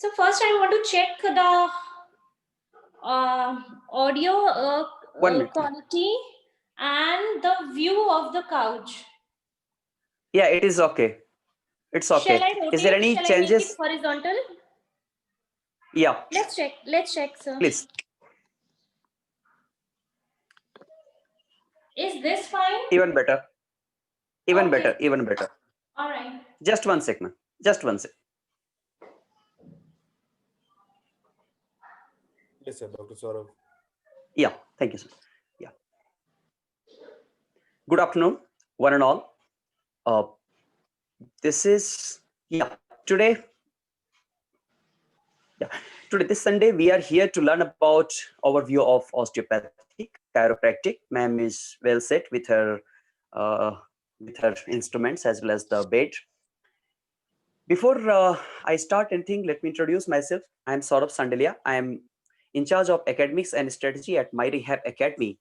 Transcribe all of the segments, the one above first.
So first I want to check the audio 1 minute. quality and the view of the couch. Yeah, it is okay. It's Shall okay. I rotate? Is there any Shall I make it changes? horizontal? Yeah. Let's check. Let's check, sir. Please. Is this fine? Even better. Even Okay. better. Even better. All right. Just 1 second. Just 1 second. Yes, sir, Dr. Saurav. Yeah. Thank you, sir. Yeah. Good afternoon, one and all. This is today. Yeah. Today, this Sunday, we are here to learn about overview of osteopathy, chiropractic. Ma'am is well set with her instruments as well as the bed. Before I start anything, let me introduce myself. I am Saurabh Sandelia. I am in charge of academics and strategy at My Rehab Academy.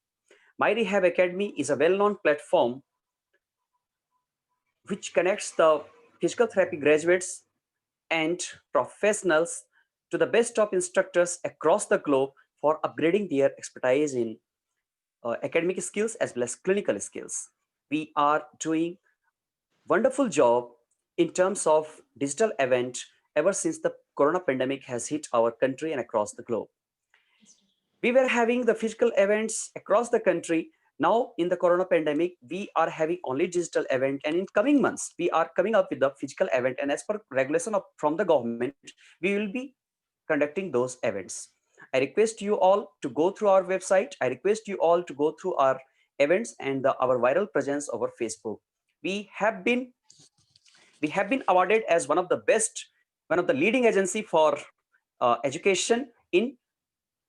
My Rehab Academy is a well-known platform which connects the physical therapy graduates and professionals to the best top instructors across the globe for upgrading their expertise in academic skills as well as clinical skills. We are doing wonderful job in terms of digital event ever since the corona pandemic has hit our country and across the globe. We were having the physical events across the country. Now in the corona pandemic, we are having only digital event, and in coming months, we are coming up with the physical event, and as per regulation from the government, we will be conducting those events. I request you all to go through our website. I request you all to go through our events and our viral presence over Facebook. We have been awarded as one of the leading agency for education in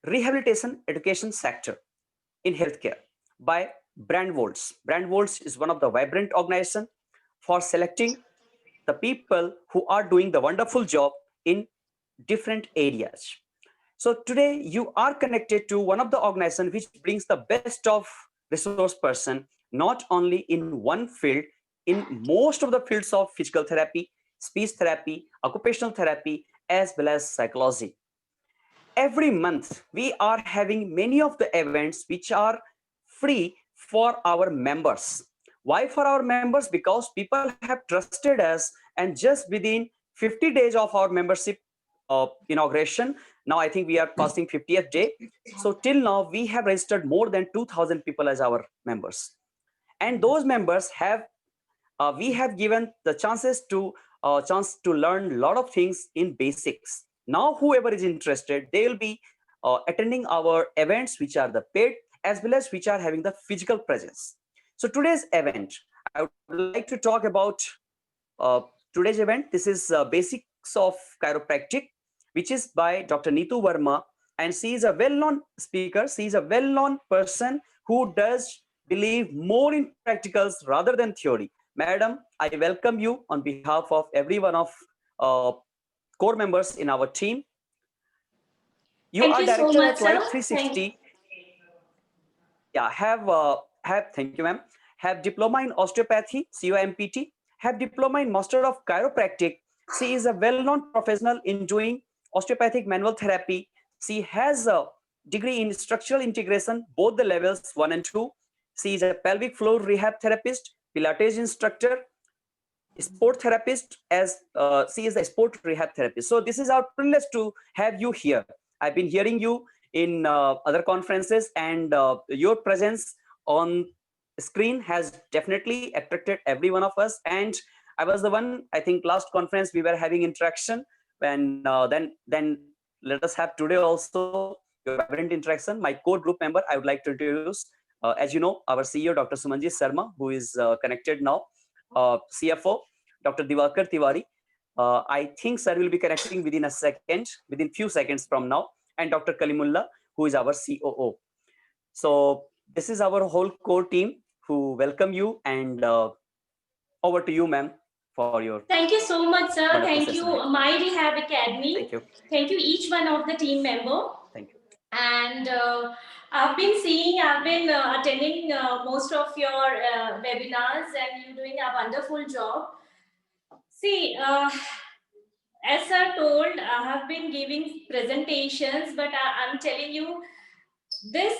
rehabilitation education sector in healthcare by Brandwolds. Brandwolds is one of the vibrant organization for selecting the people who are doing the wonderful job in different areas. So today you are connected to one of the organization which brings the best of resource person, not only in one field, in most of the fields of physical therapy, speech therapy, occupational therapy, as well as psychology. Every month we are having many of the events which are free for our members. Why for our members? Because people have trusted us, and just within 50 days of our membership inauguration, now I think we are passing 50th day, so till now we have registered more than 2,000 people as our members, and those members have we have given the chance to learn a lot of things in basics. Now whoever is interested, they will be attending our events which are the paid as well as which are having the physical presence. So today's event, I would like to talk about today's event. This is basics of chiropractic, which is by Dr. Neetu Verma, and she is a well-known speaker. She is a well-known person who does believe more in practicals rather than theory. Madam, I welcome you on behalf of every one of core members in our team. You Thank are you so director much, at Life sir. 360. Yeah, have thank you, ma'am. Have diploma in osteopathy, COMPT. Have diploma in Master of Chiropractic. She is a well-known professional in doing osteopathic manual therapy. She has a degree in structural integration, both the levels 1 and 2. She is a pelvic floor rehab therapist, Pilates instructor, sport therapist, as she is a sport rehab therapist. So this is our privilege to have you here. I've been hearing you in other conferences, and your presence on screen has definitely attracted every one of us. And I was the one, I think last conference we were having interaction, and then let us have today also your vibrant interaction. My core group member, I would like to introduce, as you know, our CEO Dr. Sumanjit Sharma, who is connected now, CFO Dr. Diwakar Tiwari. I think sir will be connecting within few seconds from now, and Dr. Kalimullah, who is our COO. So this is our whole core team who welcome you, and over to you, ma'am, for your. Thank you so much, sir. Thank you, session. My Rehab Academy. Thank you. Thank you, each one of the team member. Thank you. And I've been attending most of your webinars, and you're doing a wonderful job. See, as sir told, I have been giving presentations, but I'm telling you, this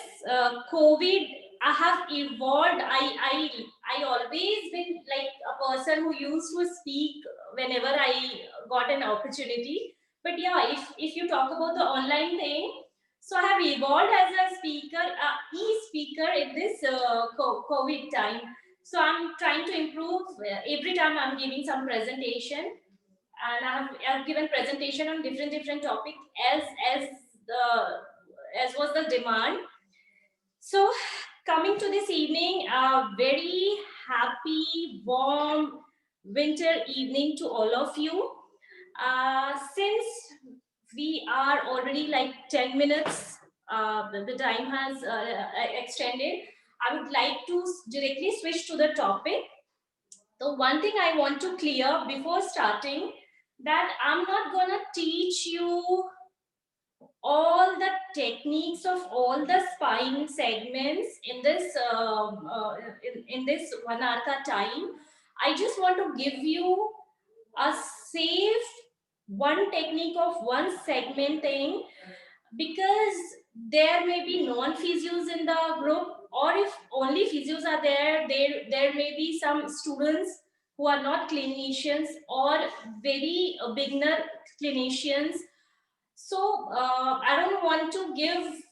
COVID, I have evolved. I always been like a person who used to speak whenever I got an opportunity. But yeah, if you talk about the online thing, so I have evolved as a speaker, e-speaker in this COVID time. So I'm trying to improve every time I'm giving some presentation, and I've given presentation on different topic as the as was the demand. So coming to this evening, a very happy warm winter evening to all of you. Since we are already like 10 minutes, the time has extended, I would like to directly switch to the topic. The one thing I want to clear before starting, that I'm not gonna teach you all the techniques of all the spine segments in this in this 1 hour time. I just want to give you a safe one technique of one segment thing, because there may be non-physios in the group, or if only physios are there, there may be some students who are not clinicians or very beginner clinicians. So I don't want to give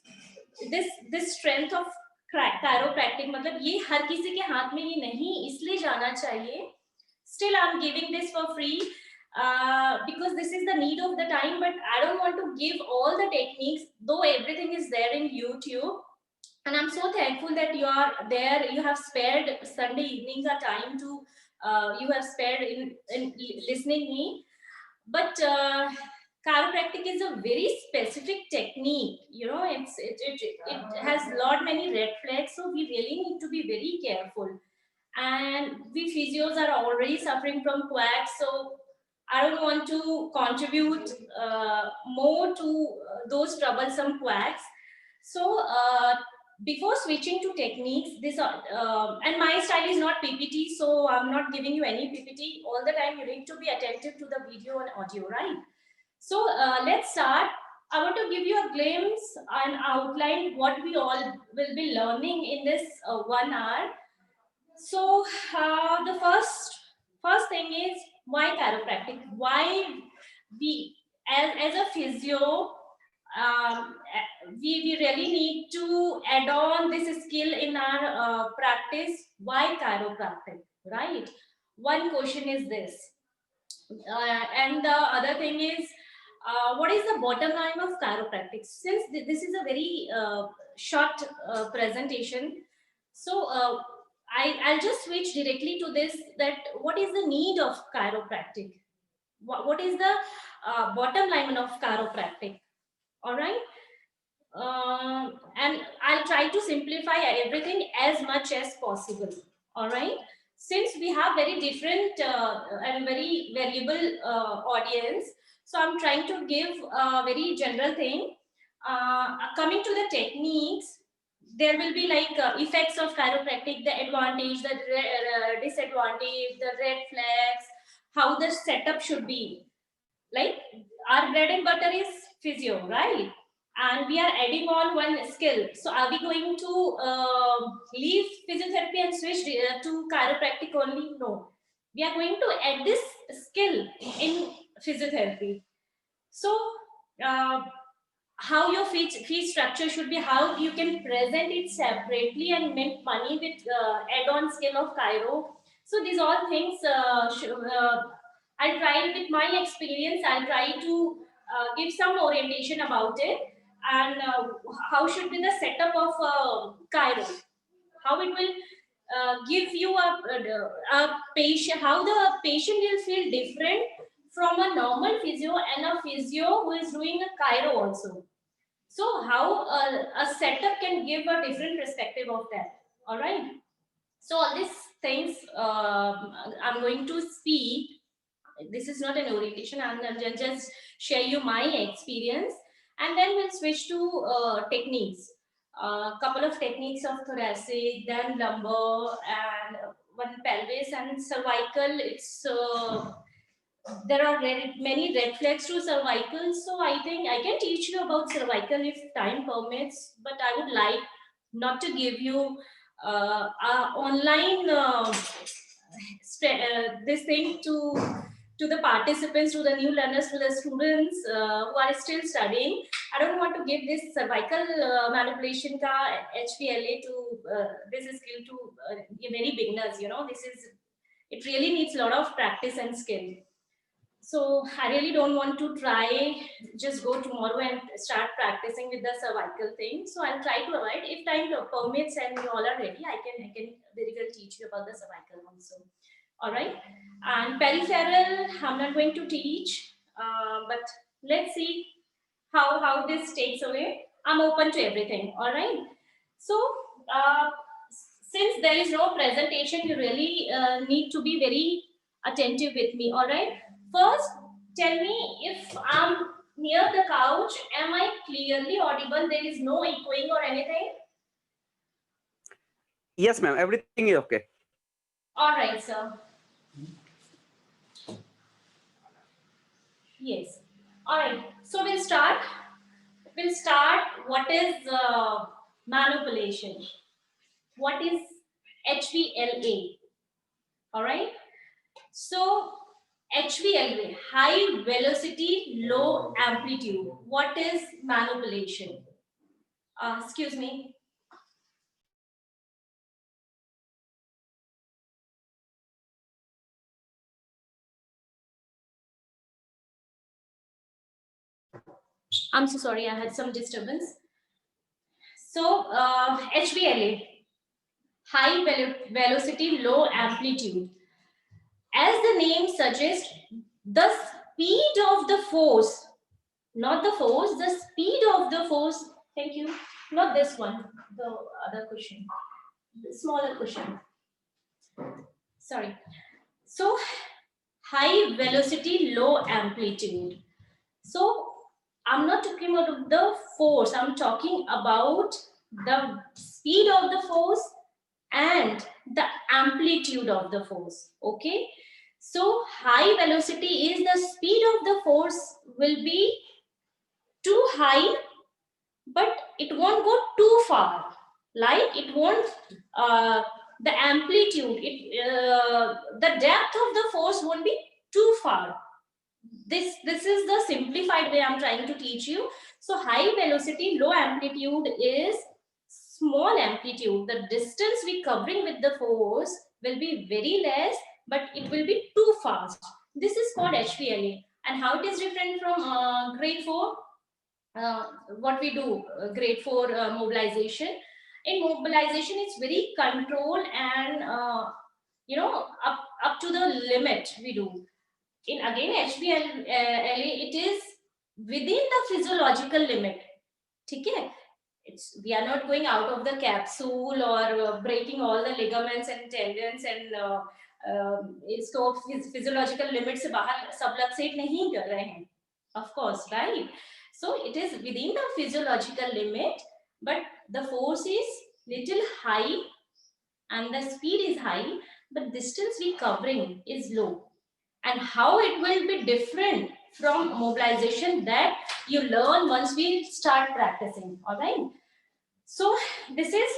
this strength of chiropractic, मतलब ये हर किसी के हाथ में ये नहीं इसलिए जाना चाहिए. Still I'm giving this for free because this is the need of the time, but I don't want to give all the techniques, though everything is there in YouTube. And I'm so thankful that you are there, you have spared Sunday evenings a time to you have spared in listening me. But chiropractic is a very specific technique, you know. It has lot many red flags, so we really need to be very careful. And we physios are already suffering from quacks, so I don't want to contribute more to those troublesome quacks. So before switching to techniques, this and my style is not PPT, so I'm not giving you any PPT all the time. You need to be attentive to the video and audio, right? So let's start. I want to give you a glimpse and outline what we all will be learning in this 1 hour. So the first thing is, why chiropractic? Why we as a physio, we really need to add on this skill in our practice. Why chiropractic, right? One question is this, and the other thing is, what is the bottom line of chiropractic? Since this is a very short presentation, so I'll just switch directly to this, that what is the need of chiropractic? What is the bottom line of chiropractic? All right. And I'll try to simplify everything as much as possible. All right. Since we have very different and very variable audience, so I'm trying to give a very general thing. Coming to the techniques, there will be like effects of chiropractic, the advantage, the disadvantage, the red flags, how the setup should be. Like, our bread and butter is physio, right? And we are adding on one skill. So are we going to leave physiotherapy and switch to chiropractic only? No. We are going to add this skill in physiotherapy. So how your fee structure should be, how you can present it separately and make money with add-on skill of chiro. So these all things I'll try with my experience. I'll try to give some orientation about it, and how should be the setup of chiro, how it will give you a patient, how the patient will feel different from a normal physio and a physio who is doing a chiro also. So how a setup can give a different perspective of that. All right. So all these things I'm going to speak. This is not an orientation. I'm going to just share you my experience, and then we'll switch to techniques. A couple of techniques of thoracic, then lumbar, and one pelvis and cervical. It's there are many red flags to cervical. So I think I can teach you about cervical if time permits, but I would like not to give you online this thing to the participants, to the new learners, to the students who are still studying. I don't want to give this cervical manipulation ka HPLA to this skill to very beginners. You know, it really needs a lot of practice and skill. So I really don't want to try just go tomorrow and start practicing with the cervical thing. So I'll try to avoid. If time permits and you all are ready, I can very well teach you about the cervical also. All right. And peripheral, I'm not going to teach, but let's see how this takes away. I'm open to everything. All right. So uh, since there is no presentation, you really need to be very attentive with me. All right. First, tell me if I'm near the couch, am I clearly audible? There is no echoing or anything? Yes, ma'am. Everything is okay. All right, sir. Yes. All right. So we'll start. We'll start. What is manipulation? What is HVLA? All right. So HVLA, high velocity, low amplitude. What is manipulation? Excuse me. I'm so sorry, I had some disturbance. So HVLA, high velocity, low amplitude. As the name suggests, the speed of the force, not the force, the speed of the force. Thank you. Not this one, the other cushion, the smaller cushion. Sorry. So high velocity, low amplitude. So I'm not talking about the force, I'm talking about the speed of the force and the amplitude of the force. Okay. So high velocity is the speed of the force will be too high, but it won't go too far. Like it won't, the amplitude, the depth of the force won't be too far. This is the simplified way I'm trying to teach you. So high velocity, low amplitude is small amplitude. The distance we covering with the force will be very less, but it will be too fast. This is called HVLA. And how it is different from grade 4? What we do, grade 4 mobilization. In mobilization, it's very controlled and up to the limit we do. In again HBLA, it is within the physiological limit. Okay? We are not going out of the capsule or breaking all the ligaments and tendons and इसको physiological limit से बाहर subluxate नहीं कर रहे हैं. Of course, right? So it is within the physiological limit, but the force is little high and the speed is high, but distance we covering is low. And how it will be different from mobilization, that you learn once we start practicing. All right. So this is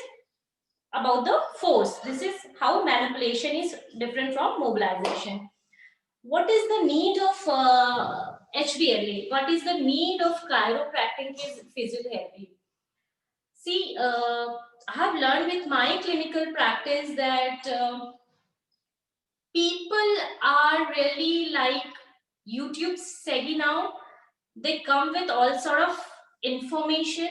about the force. This is how manipulation is different from mobilization. What is the need of HBLA? What is the need of chiropractic physiotherapy? See, I have learned with my clinical practice that people are really like YouTube savvy now. They come with all sort of information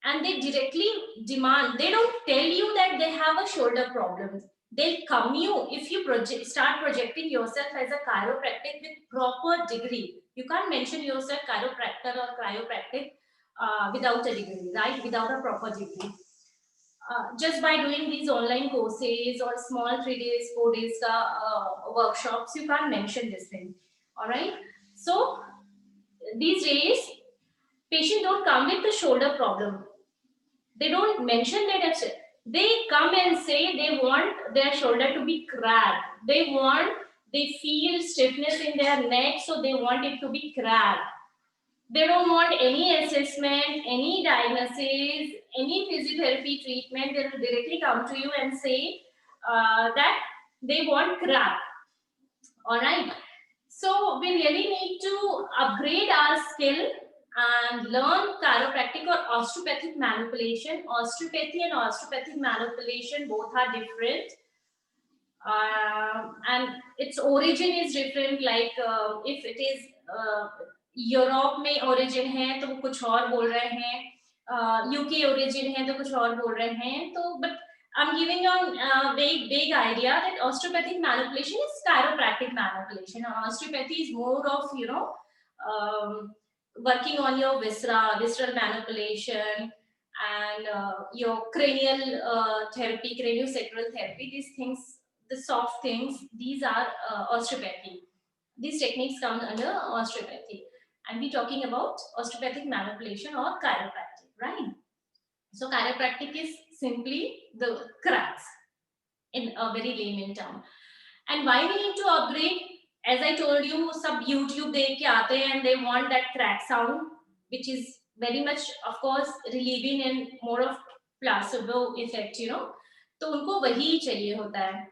and they directly demand. They don't tell you that they have a shoulder problem. They'll come you if you start projecting yourself as a chiropractic with proper degree. You can't mention yourself chiropractor or chiropractic without a degree, right? Without a proper degree. Just by doing these online courses or small 3 days, 4 days workshops, you can't mention this thing. All right. So these days, patients don't come with the shoulder problem. They don't mention that. They come and say they want their shoulder to be cracked. They want they feel stiffness in their neck, so they want it to be cracked. They don't want any assessment, any diagnosis, any physiotherapy treatment. They will directly come to you and say that they want crack. All right. So we really need to upgrade our skill and learn chiropractic or osteopathic manipulation. Osteopathy and osteopathic manipulation both are different. And its origin is different. Like if it is Europe में origin है तो वो कुछ और बोल रहे हैं, UK origin है तो कुछ और बोल रहे हैं. तो but I'm giving you a big idea that osteopathic manipulation is chiropractic manipulation. Osteopathy is more of working on your visceral manipulation and your cranial therapy, craniosacral therapy. These things, the soft things, these are osteopathy. These techniques come under osteopathy, and we're talking about osteopathic manipulation or chiropractic, right? So chiropractic is simply the cracks in a very layman term. And why we need to upgrade? As I told you, sub YouTube देख के आते हैं and they want that crack sound, which is very much, of course, relieving and more of placebo effect, तो उनको वही चाहिए होता है.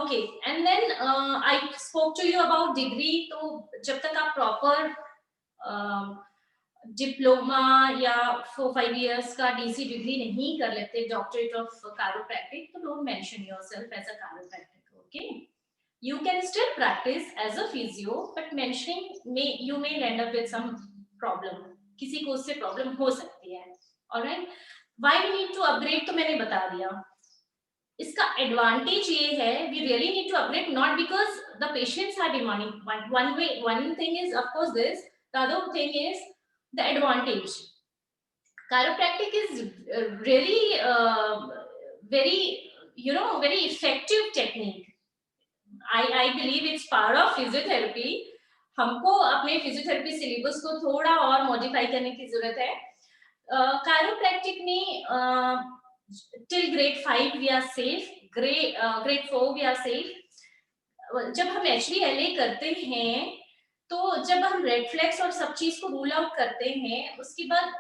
Okay, and then I spoke to you about degree. तो जब तक आप proper डिप्लोमा या 4-5 years का डीसी डिग्री नहीं कर लेते, डॉक्टरेट ऑफ chiropractic, तो don't mention yourself as a chiropractic. Okay, you can still practice as a physio, but mentioning you may end up with some problem. किसी को उससे problem हो सकती है. Alright, why we need to upgrade तो मैंने बता दिया. इसका advantage ये है, we really need to upgrade not because the patients are demanding. One thing is of course this. The other thing is the advantage. Chiropractic is really very very effective technique. I believe it's part of physiotherapy. हमको अपने physiotherapy syllabus को थोड़ा और modify करने की जरूरत है. Chiropractic में till grade 5 we are safe. Grade 4 we are safe. जब हम HVLA करते हैं तो जब हम रेड फ्लैग्स और सब चीज को रूल आउट करते हैं, उसके बाद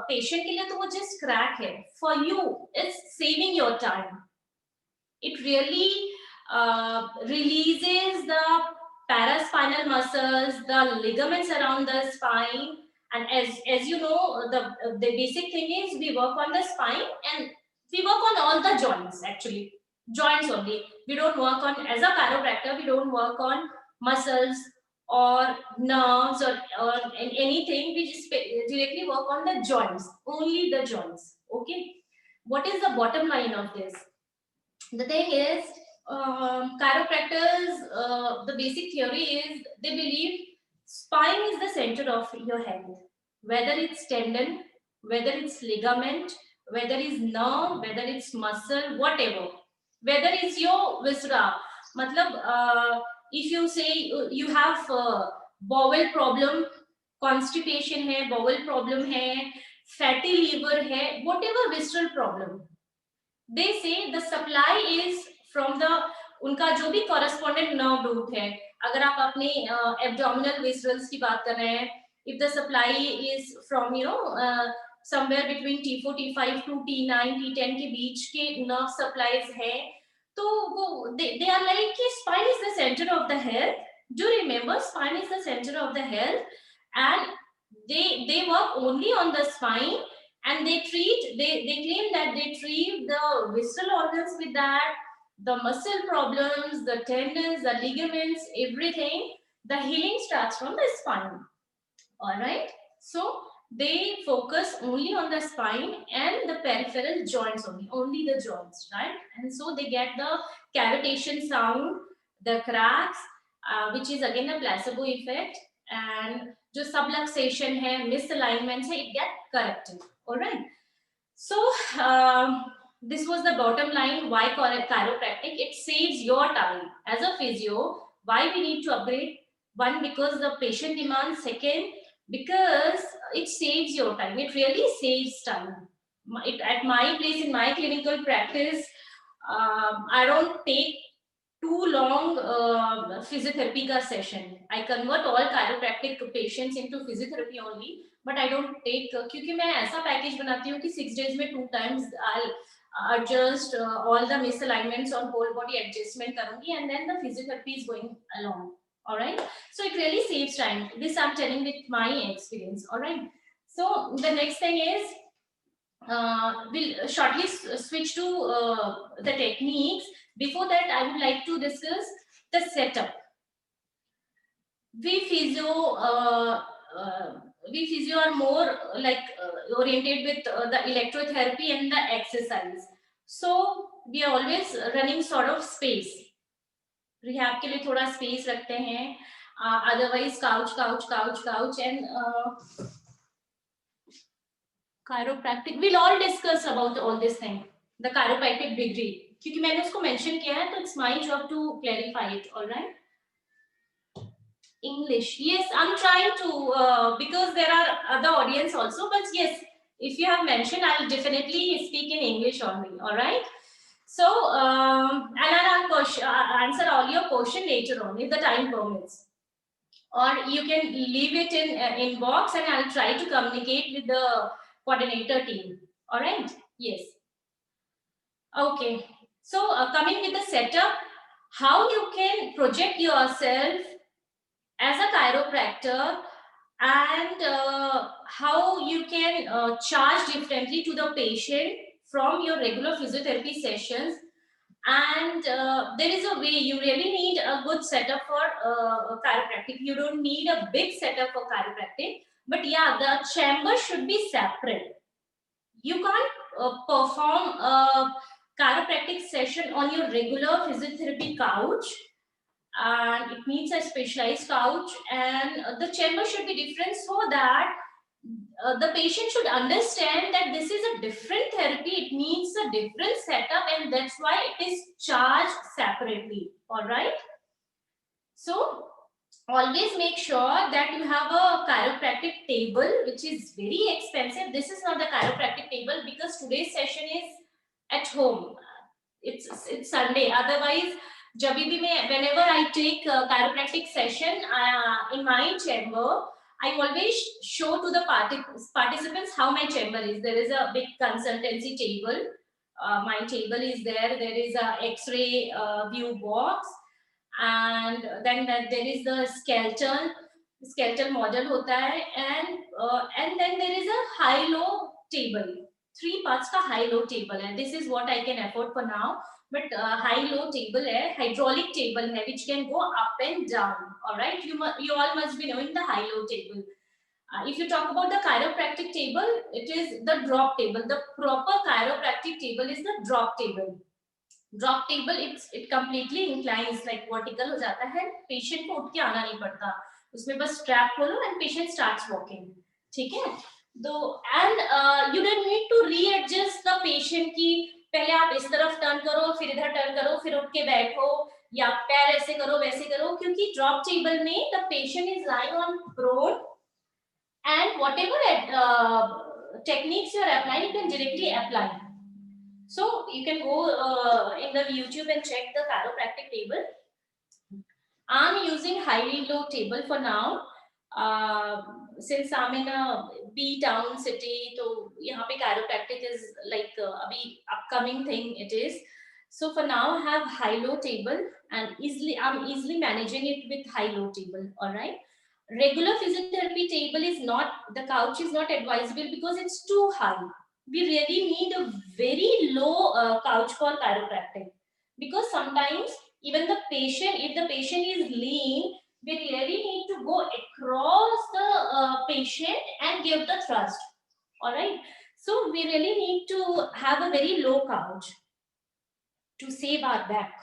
पेशेंट के लिए तो वो जस्ट क्रैक है. For you it's saving your time. It really releases the paraspinal muscles, the ligaments around the spine, and as you know, the basic thing is we work on the spine and we work on all the joints, actually joints only. We don't work on, as a chiropractor, we don't work on muscles or nerves or anything. We just directly work on the joints, only the joints. Okay, what is the bottom line of this? The thing is, chiropractors, the basic theory is they believe spine is the center of your head. Whether it's tendon, whether it's ligament, whether it's nerve, whether it's muscle, whatever, whether it's your viscera. मतलब if you say you have bowel problem, constipation है, bowel problem है, fatty liver है, whatever visceral problem, they say the supply is from the उनका जो भी correspondent nerve root है. अगर आप अपने abdominal viscerals की बात कर रहे हैं, if the supply is from somewhere between T4 T5 to T9 T10 के बीच के nerve supplies है, तो वो they are like कि spine is the center of the health. Do remember, spine is the center of the health, and they work only on the spine, and they claim that they treat the visceral organs with that, the muscle problems, the tendons, the ligaments, everything. The healing starts from the spine. All right, so they focus only on the spine and the peripheral joints only the joints, right? And so they get the cavitation sound, the cracks, which is again a placebo effect, and जो subluxation है, misalignments है, it get corrected. All right, so this was the bottom line. Why chiropractic? It saves your time as a physio. Why we need to upgrade? One, because the patient demands. Second, because it saves your time. It really saves time. At my place, in my clinical practice, I don't take too long physiotherapy ka session. I convert all chiropractic patients into physiotherapy only, but I don't take क्योंकि मैं ऐसा package बनाती हूँ कि 6 days में 2 times I'll adjust all the misalignments on whole body adjustment करूँगी, and then the physiotherapy is going along. All right, so it really saves time. This I'm telling with my experience. All right, so the next thing is we'll shortly switch to the techniques. Before that, I would like to discuss the setup. We physio, we physio are more like oriented with the electrotherapy and the exercise. So we are always running sort of space. Rehab के लिए थोड़ा space रखते हैं. Otherwise, couch, and chiropractic. We'll all discuss about all this thing. The chiropractic degree. क्योंकि मैंने उसको mention किया है, तो it's my job to clarify it. All right. English. Yes, I'm trying to because there are other audience also. But yes, if you have mentioned, I'll definitely speak in English only. All right. So and I'll answer all your question later on if the time permits. Or you can leave it in inbox and I'll try to communicate with the coordinator team. All right. Yes. Okay. So coming with the setup, how you can project yourself as a chiropractor, and how you can charge differently to the patient from your regular physiotherapy sessions. And there is a way. You really need a good setup for chiropractic. You don't need a big setup for chiropractic, but yeah, the chamber should be separate. You can't perform a chiropractic session on your regular physiotherapy couch, and it needs a specialized couch, and the chamber should be different, so that the patient should understand that this is a different therapy, it needs a different setup, and that's why it is charged separately. All right, so always make sure that you have a chiropractic table, which is very expensive. This is not the chiropractic table because today's session is at home. It's Sunday. Otherwise, whenever I take a chiropractic session in my chamber, I always show to the participants how my chamber is. There is a big consultancy table. My table is there. There is a X-ray view box, and then there is the skeletal model hota hai, and then there is a high-low table. 3 parts का high-low table है. This is what I can afford for now. But high-low table है, hydraulic table है, which can go up and down. All right, you all must be knowing the high-low table. If you talk about the chiropractic table, it is the drop table. The proper chiropractic table is the drop table. Drop table, it completely inclines, like vertical हो जाता है. Patient को उठ के आना नहीं पड़ता. उसमें बस strap खोलो and patient starts walking. ठीक है? And you don't need to readjust the patient की पहले आप इस तरफ टर्न करो, फिर इधर टर्न करो, फिर उठ के बैठो, या पैर ऐसे करो, वैसे करो, क्योंकि ड्रॉप टेबल में the patient is lying on prone, and whatever techniques you are applying, you can directly apply. So you can go in the YouTube and check the chiropractic table. I'm using high-low table for now. Since I'm in a B town city, so यहाँ पे chiropractic is like अभी upcoming thing it is. So for now I have high-low table, and I'm easily managing it with high-low table. All right. Regular physiotherapy table is not, the couch is not advisable because it's too high. We really need a very low couch for chiropractic, because sometimes even the patient, if the patient is lean, we really need to go across the patient and give the thrust. All right, so we really need to have a very low couch to save our back,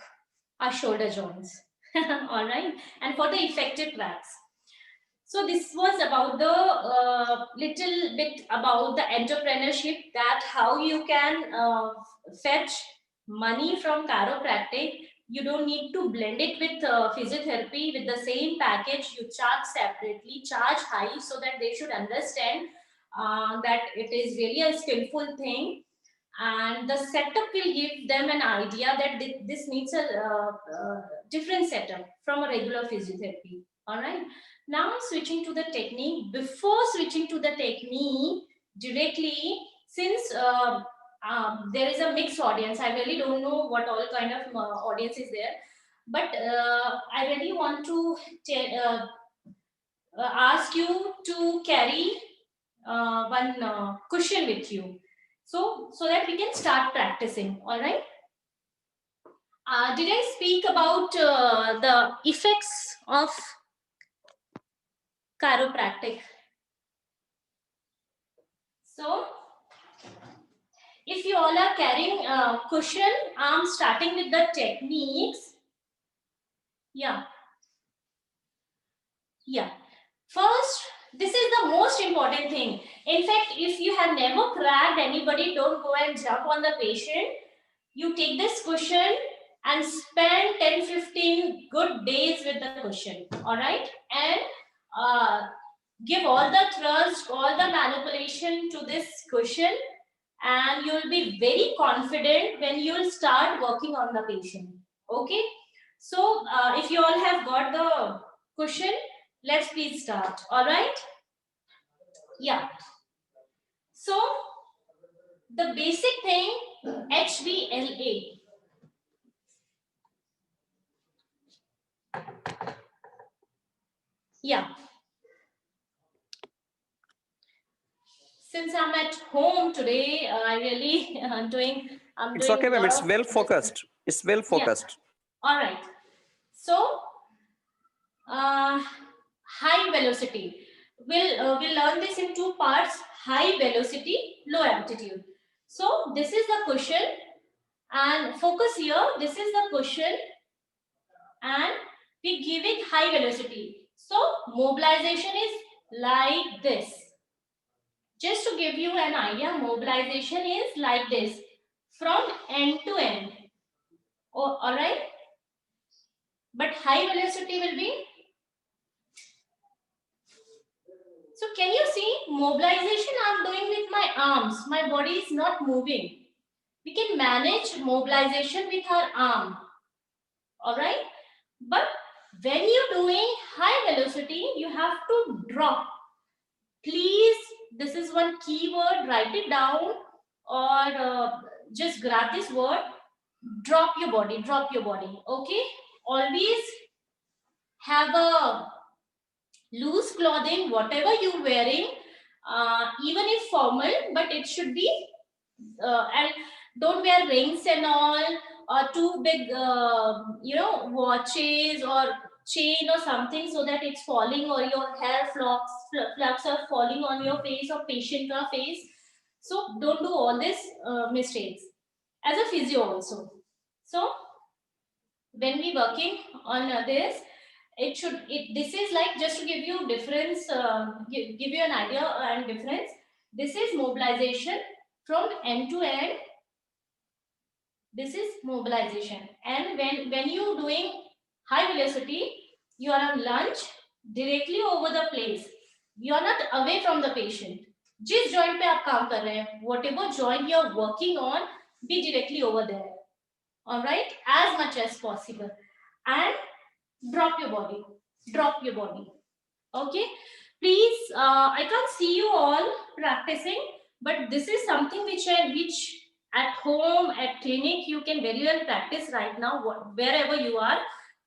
our shoulder joints. All right, and for the effective cracks. So this was about the little bit about the entrepreneurship, that how you can fetch money from chiropractic. You don't need to blend it with physiotherapy with the same package. You charge separately, charge high, so that they should understand that it is really a skillful thing. and the setup will give them an idea that this needs a different setup from a regular physiotherapy. All right. Now switching to the technique. Before switching to the technique directly, since there is a mixed audience, I really don't know what all kind of audience is there, but I really want to ask you to carry one cushion with you, so that we can start practicing. All right. Did I speak about the effects of chiropractic? So if you all are carrying a cushion, I'm starting with the techniques. Yeah. First, this is the most important thing. In fact, if you have never cracked anybody, don't go and jump on the patient. You take this cushion and spend 10-15 good days with the cushion. All right. And give all the thrust, all the manipulation to this cushion, and you'll be very confident when you'll start working on the patient. Okay. So if you all have got the cushion, let's please start. All right. Yeah. So the basic thing, HVLA. Yeah. Since I'm at home today, I really I'm doing. It's okay, ma'am. It's lot of- well focused. It's well focused. Yeah. All right. So high velocity. We'll learn this in two parts: high velocity, low altitude. So this is the cushion, and focus here. This is the cushion, and we're giving high velocity. So mobilization is like this. Just to give you an idea, mobilization is like this, from end to end. Oh, all right. But high velocity will be. So can you see mobilization I'm doing with my arms? My body is not moving. We can manage mobilization with our arm. All right. But when you're doing high velocity, you have to drop. Please, this is one keyword, write it down, or just grab this word. Drop your body, drop your body. Okay. Always have a loose clothing, whatever you're wearing, even if formal, but it should be, and don't wear rings and all, or too big, watches or chain or something, so that it's falling, or your hair flux are falling on your face or patient face. So don't do all these mistakes as a physio also. So when we working on this, this is like, just to give you difference, give you an idea and difference. This is mobilization from end to end. This is mobilization, and when you doing high velocity, you are on lunge directly over the place. You are not away from the patient. जिस joint पे आप काम कर रहे हैं, whatever joint you are working on, be directly over there. All right, as much as possible, and drop your body. Drop your body. Okay. Please, I can't see you all practicing, but this is something which at home, at clinic, you can very well practice right now, wherever you are.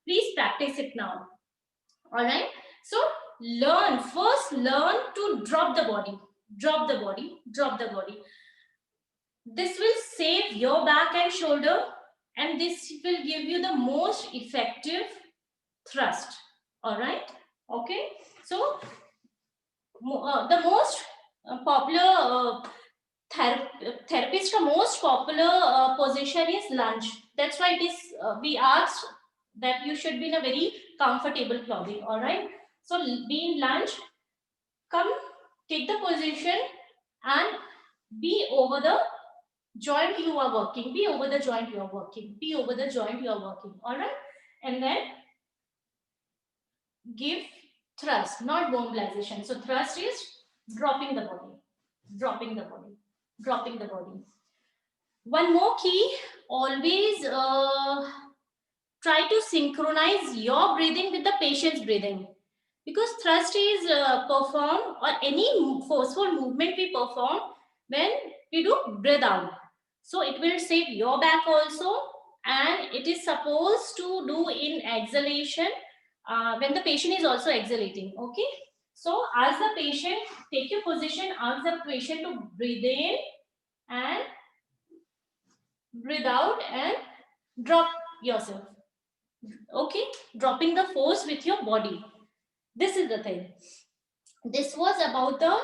Please practice it now. All right. So first learn to drop the body. Drop the body. Drop the body. This will save your back and shoulder, and this will give you the most effective thrust. All right. Okay. So the most popular therapist, most popular position is lunge. That's why it is we asked that you should be in a very comfortable clothing. All right. So be in lunge. Come, take the position and be over the joint you are working. Be over the joint you are working. Be over the joint you are working. All right. And then give thrust, not mobilization. So thrust is dropping the body, dropping the body, dropping the body. One more key, always try to synchronize your breathing with the patient's breathing, because thrust is performed, or any forceful movement we perform when we do breathe out. So it will save your back also, and it is supposed to do in exhalation when the patient is also exhalating. Okay, so ask the patient, take your position, ask the patient to breathe in and breathe out and drop yourself. Okay, dropping the force with your body. This is the thing. This was about the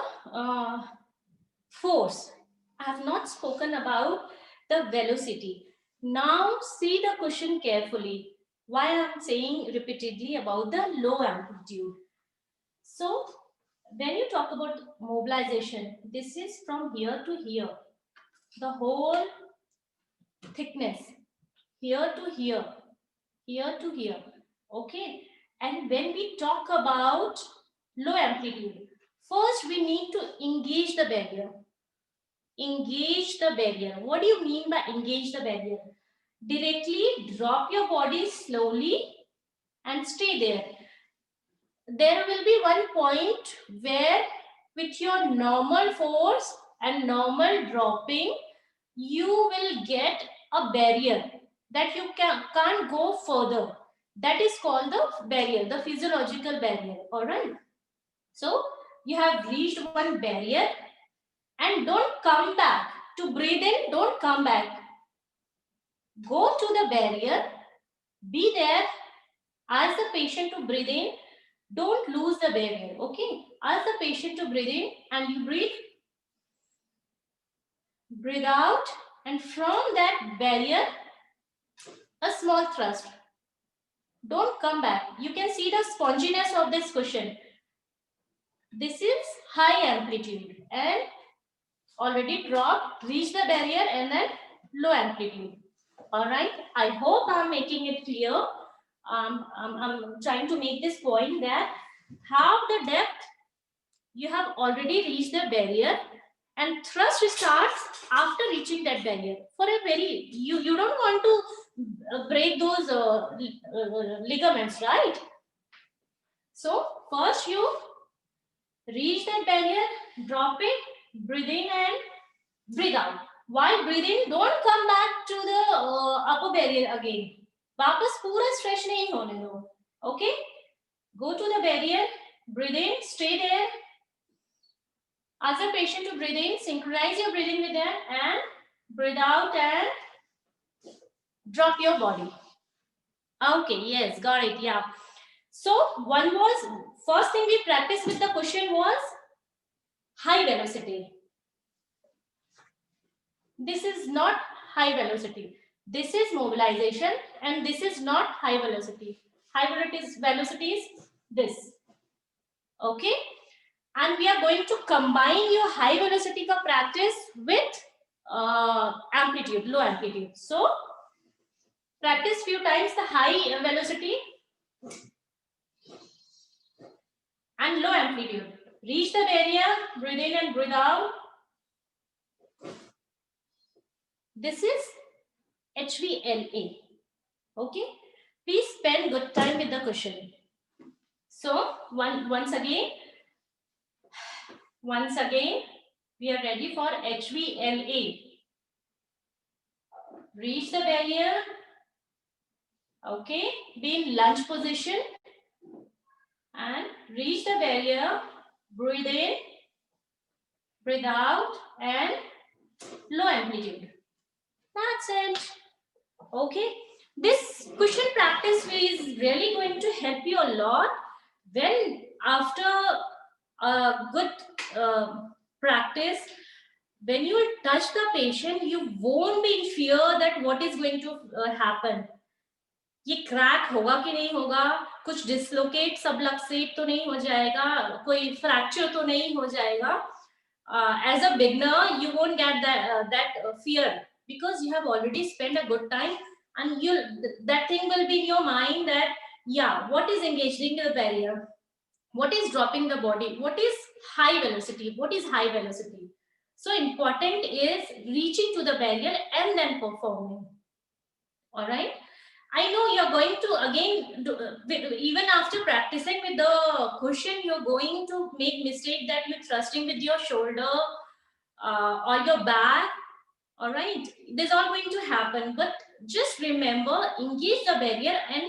force. I have not spoken about the velocity. Now see the question carefully. Why I am saying repeatedly about the low amplitude. So when you talk about mobilization, this is from here to here. The whole thickness, here to here, here to here. Okay. And when we talk about low amplitude, first we need to engage the barrier. Engage the barrier. What do you mean by engage the barrier? Directly drop your body slowly and stay there. There will be one point where with your normal force and normal dropping, you will get a barrier that you can't go further. That is called the barrier, the physiological barrier. All right. So you have reached one barrier, and don't come back. To breathe in, don't come back. Go to the barrier, be there, ask the patient to breathe in, don't lose the barrier. Okay, ask the patient to breathe in and you breathe out, and from that barrier, a small thrust. Don't come back. You can see the sponginess of this cushion. This is high amplitude and already dropped, reach the barrier, and then low amplitude. All right, I hope I'm making it clear. I'm trying to make this point that half the depth you have already reached the barrier, and thrust starts after reaching that barrier. For a very, you don't want to break those ligaments, right? So first you reach that barrier, drop it, breathe in and breathe out. While breathing, don't come back to the upper barrier again. वापस पूरा stretch नहीं होने दो. Okay? Go to the barrier, breathe in, stay there. Ask the patient to breathe in, synchronize your breathing with them, and breathe out and drop your body. Okay, yes, got it. Yeah. So one was, first thing we practiced with the cushion was high velocity. This is not high velocity. This is mobilization, and this is not high velocity. High velocity is this. Okay? And we are going to combine your high velocity ka practice with amplitude, low amplitude. So practice few times the high velocity and low amplitude. Reach the barrier, breathe in and breathe out. This is HVLA. Okay? Please spend good time with the cushion. So once again, we are ready for HVLA. Reach the barrier. Okay, be in lunge position and reach the barrier. Breathe in, breathe out, and low amplitude. That's it. Okay, this cushion practice is really going to help you a lot. When after a good practice, when you will touch the patient, you won't be in fear that what is going to happen. ये crack होगा कि नहीं होगा, कुछ dislocate सबलक्सेट तो नहीं हो जाएगा, कोई फ्रैक्चर तो नहीं हो जाएगा. As a beginner, you won't get that fear, because you have already spent a good time, and that thing will be in your mind that, yeah, what is engaging the barrier, what is dropping the body, what is high velocity, what is high velocity. So important is reaching to the barrier and then performing. All right. I know you're going to again even after practicing with the cushion, you're going to make mistake that you're thrusting with your shoulder or your back. All right, this is all going to happen, but just remember, engage the barrier and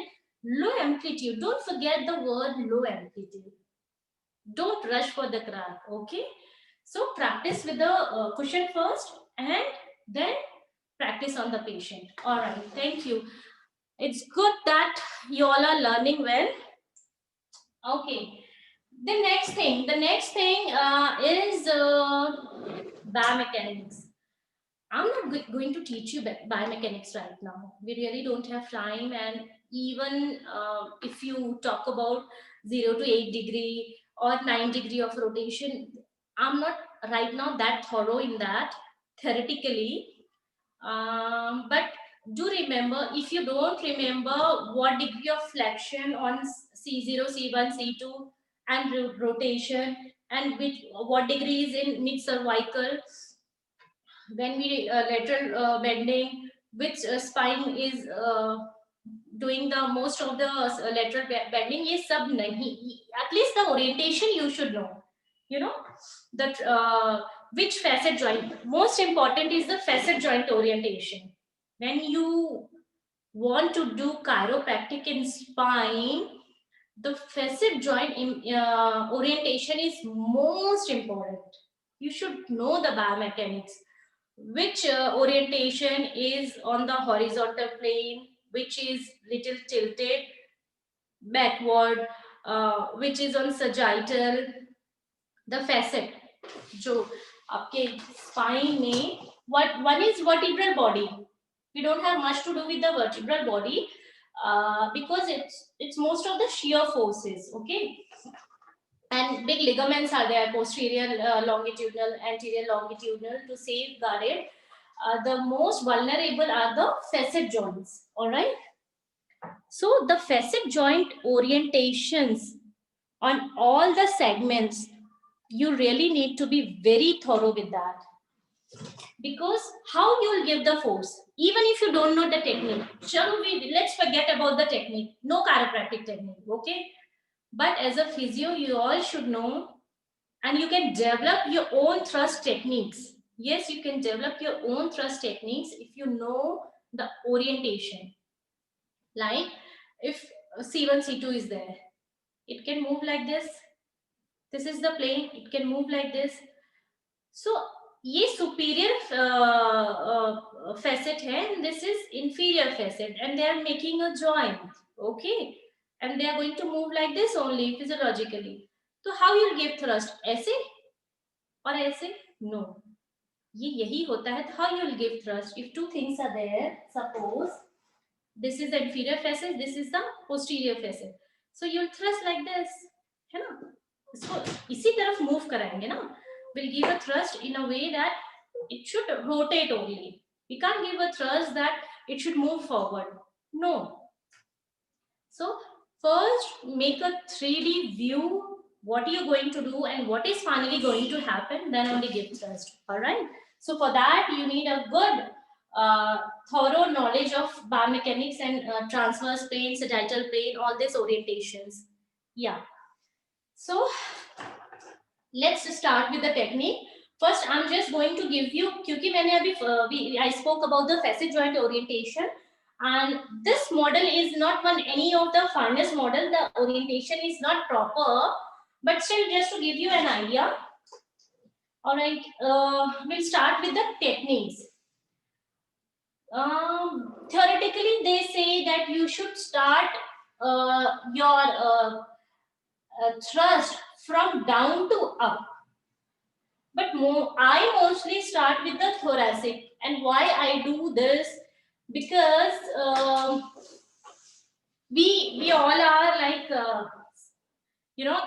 low amplitude. Don't forget the word low amplitude. Don't rush for the crack. Okay, so practice with the cushion first and then practice on the patient. All right, thank you. It's good that you all are learning well. Okay, the next thing is biomechanics. I'm not going to teach you biomechanics right now. We really don't have time. And even if you talk about 0 to 8 degree or 9 degree of rotation, I'm not right now that thorough in that theoretically. But do remember, if you don't remember what degree of flexion on C0, C1, C2 and rotation, and what degree is in mid cervical, when we lateral bending, which spine is doing the most of the lateral bending, ye sab nahi. At least the orientation you should know, you know, that which facet joint. Most important is the facet joint orientation. When you want to do chiropractic in spine, the facet joint orientation is most important. You should know the biomechanics, which orientation is on the horizontal plane, which is little tilted backward, which is on sagittal. The facet जो आपके spine में, what one is vertebral body. We don't have much to do with the vertebral body because it's most of the shear forces. Okay, and big ligaments are there, posterior longitudinal, anterior longitudinal, to safeguard it. The most vulnerable are the facet joints. All right, so the facet joint orientations on all the segments, you really need to be very thorough with that, because how you'll give the force even if you don't know the technique. Shall we, let's forget about the technique, no chiropractic technique. Okay, but as a physio you all should know, and you can develop your own thrust techniques. Yes, you can develop your own thrust techniques if you know the orientation. Like if C1, C2 is there, it can move like this. This is the plane, it can move like this. So ये superior facet है, and this is inferior facet, and they are making a joint. Okay, and they are going to move like this only physiologically. So how you'll give thrust? ऐसे और ऐसे? No. ये यही होता है. How you will give thrust? If two things are there, suppose this is the inferior facet, this is the posterior facet, so you will thrust like this, है ना? इसको इसी तरफ move कराएंगे ना. We'll give a thrust in a way that it should rotate only. We can't give a thrust that it should move forward. No. So first make a 3D view, what you're going to do and what is finally going to happen, then only give thrust. All right. So for that you need a good thorough knowledge of biomechanics and transverse plane, sagittal plane, all these orientations. Yeah. So let's start with the technique. First I'm just going to give you, क्योंकि मैंने अभी I spoke about the facet joint orientation, and this model is not any of the finest model. The orientation is not proper, but still just to give you an idea. All right, we'll start with the techniques. Theoretically, they say that you should start your thrust from down to up. But I mostly start with the thoracic. And why I do this? Because we all are like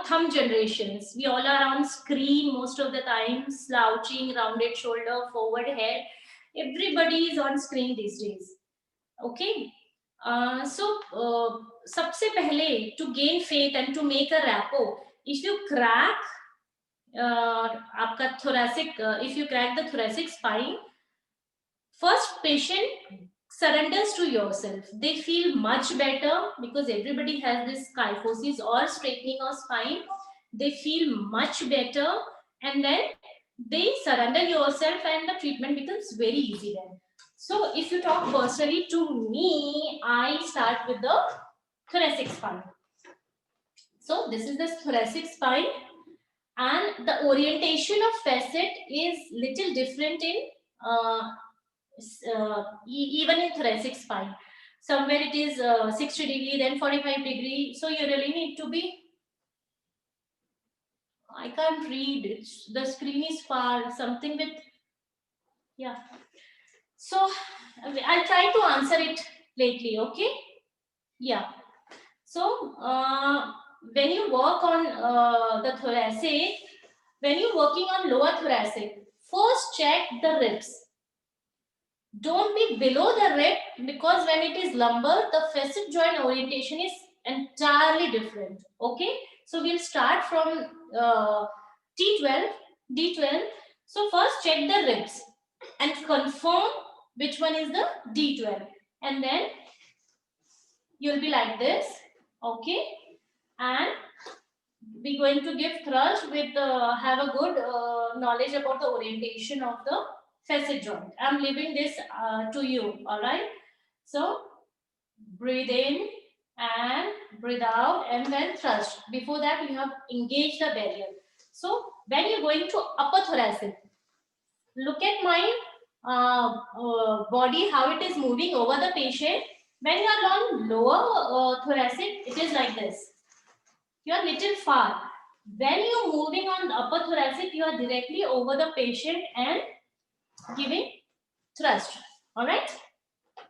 thumb generations. We all are on screen most of the time, slouching, rounded shoulder, forward head. Everybody is on screen these days. Okay, so सबसे पहले to gain faith and to make a rapport, if you crack आपका thoracic, if you crack the thoracic spine, first patient surrenders to yourself. They feel much better because everybody has this kyphosis or straightening of spine. They feel much better, and then they surrender yourself, and the treatment becomes very easy then. So if you talk personally to me, I start with the thoracic spine. So this is the thoracic spine, and the orientation of facet is little different in even in thoracic spine. Somewhere it is 60 degree, then 45 degree. So you really need to be. I can't read. The screen is far. Something with, yeah. So I'll try to answer it lately. Okay. Yeah. So when you work on the thoracic, when you're working on lower thoracic, first check the ribs. Don't be below the rib, because when it is lumbar, the facet joint orientation is entirely different. Okay, so we'll start from D12. So first check the ribs and confirm which one is the D12, and then you'll be like this. Okay, and we're going to give thrust with have a good knowledge about the orientation of the facet joint. I'm leaving this to you. All right, so breathe in and breathe out, and then thrust. Before that, you have engaged the barrier. So when you're going to upper thoracic, look at my body, how it is moving over the patient. When you are on lower thoracic, it is like this. You are little far. When you are moving on the upper thoracic, you are directly over the patient and giving thrust. All right.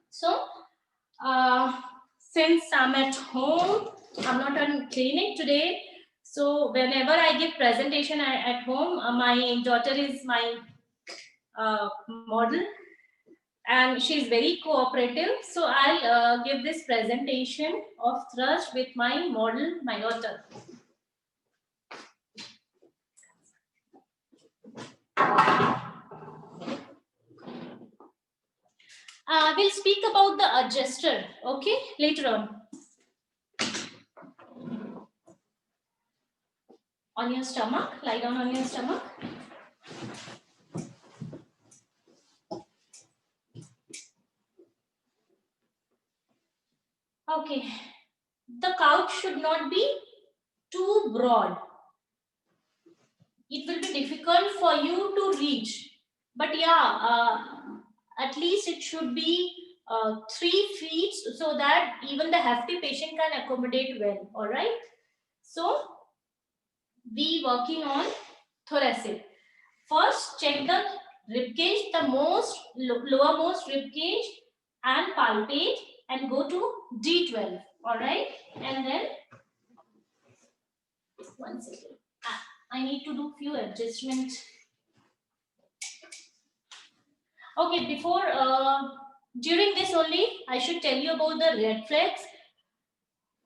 So since I'm at home, I'm not on clinic today. So whenever I give presentation at home, my daughter is my model, and she's very cooperative. So I'll give this presentation of thrust with my model, my daughter. We'll speak about the adjuster, okay, later on. On your stomach, lie down on your stomach. Okay, the couch should not be too broad. It will be difficult for you to reach, but yeah, at least it should be 3 feet, so that even the hefty patient can accommodate well. All right, so we working on thoracic. First check the rib cage, the most lowermost rib cage, and palpate and go to D12. All right, and then one second, I need to do few adjustments. Okay, before during this only, I should tell you about the red flags.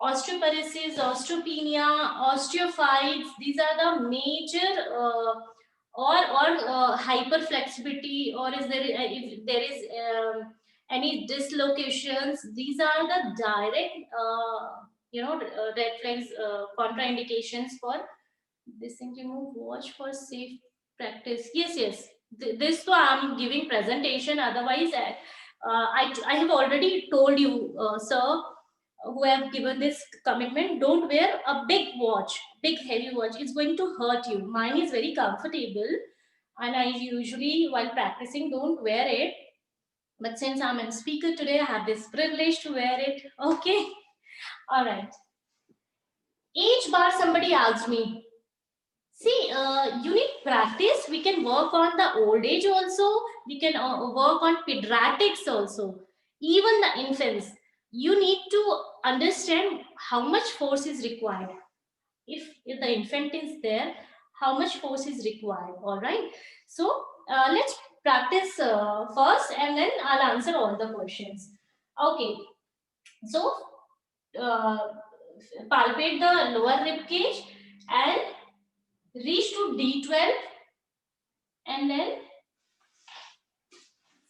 Osteoporosis, osteopenia, osteophytes. These are the major or hyperflexibility, or is there if there is any dislocations. These are the direct red flags, contraindications for this thing. Remove watch for safe practice. Yes. This so I'm giving presentation. Otherwise, I have already told you, sir, who have given this commitment, don't wear a big watch, big heavy watch. It's going to hurt you. Mine is very comfortable, and I usually while practicing don't wear it. But since I'm a speaker today, I have this privilege to wear it. Okay. All right. Age bar, somebody asked me. See, you need practice. We can work on the old age also. We can work on pediatrics also. Even the infants. You need to understand how much force is required. If the infant is there, how much force is required. All right. So let's practice first, and then I'll answer all the questions. Okay. So palpate the lower rib cage and reach to D12, and then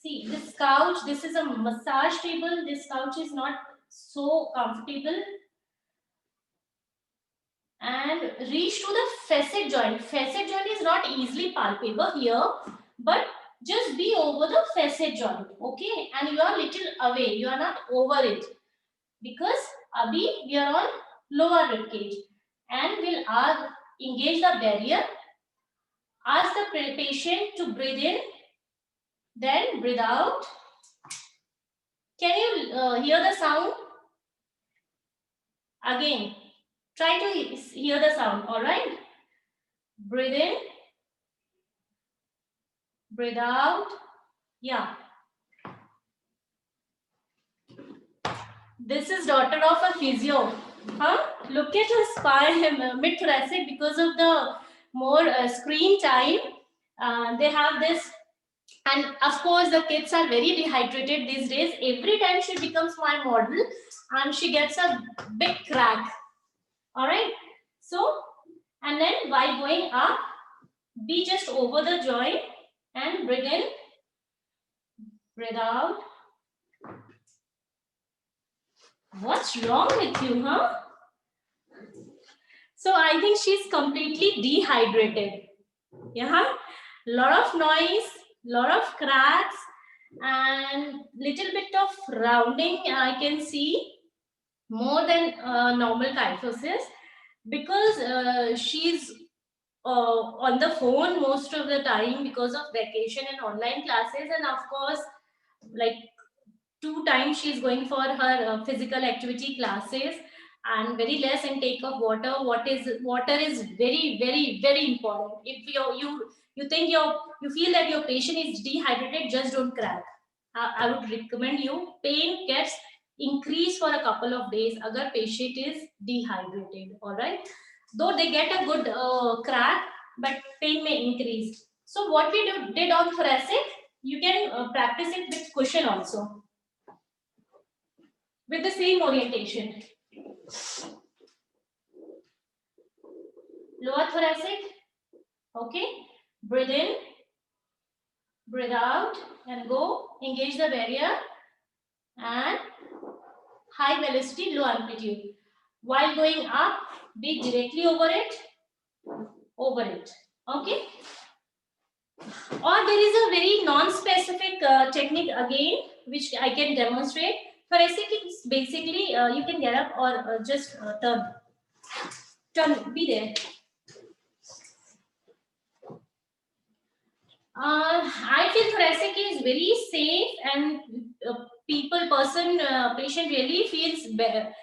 see this couch. This is a massage table. This couch is not so comfortable. And reach to the facet joint. Facet joint is not easily palpable here, but just be over the facet joint, okay? And you are little away. You are not over it, because abhi we are on lower rib cage, and we'll engage the barrier. Ask the patient to breathe in, then breathe out. Can you hear the sound? Again, try to hear the sound, all right? Breathe in, breathe out. Yeah. This is daughter of a physio. Huh? Look at her spine, mid-thoracic, because of the more screen time. They have this. And of course, the kids are very dehydrated these days. Every time she becomes my model, and she gets a big crack. All right. So, and then while going up, be just over the joint and breathe in, breathe out. What's wrong with you, huh? So I think she's completely dehydrated. Yeah, lot of noise, lot of cracks, and little bit of rounding I can see, more than normal kyphosis, because she's on the phone most of the time because of vacation and online classes, and of course, like 2 times she's going for her physical activity classes, and very less intake of water. Water is very, very, very important. If you think you feel that your patient is dehydrated, just don't crack. I would recommend you. Pain gets increased for a couple of days agar patient is dehydrated. All right, though they get a good crack, but pain may increase. So what we did on thoracic, you can practice it with cushion also, with the same orientation. Lower thoracic, okay? Breathe in, breathe out, and go. Engage the barrier, and high velocity, low amplitude. While going up, be directly over it, okay? Or there is a very non-specific technique again, which I can demonstrate. Thoracic is basically, you can get up or just turn, be there. I feel thoracic is very safe, and patient really feels better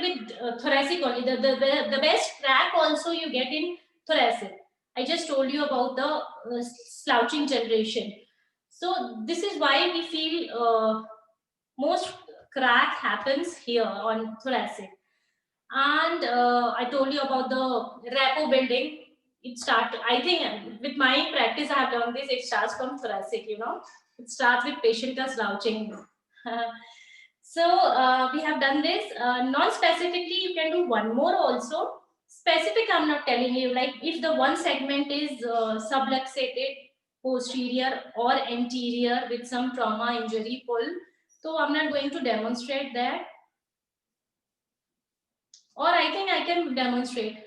with thoracic only. The best crack also you get in thoracic. I just told you about the slouching generation. So this is why we feel most crack happens here on thoracic. And I told you about the rapport building. It starts, I think, with my practice, I have learned this. It starts from thoracic, It starts with patient slouching. So we have done this. Non-specifically, you can do one more also. Specific, I'm not telling you. Like if the one segment is subluxated, posterior or anterior with some trauma, injury, pull, so I'm not going to demonstrate that. Or I think I can demonstrate.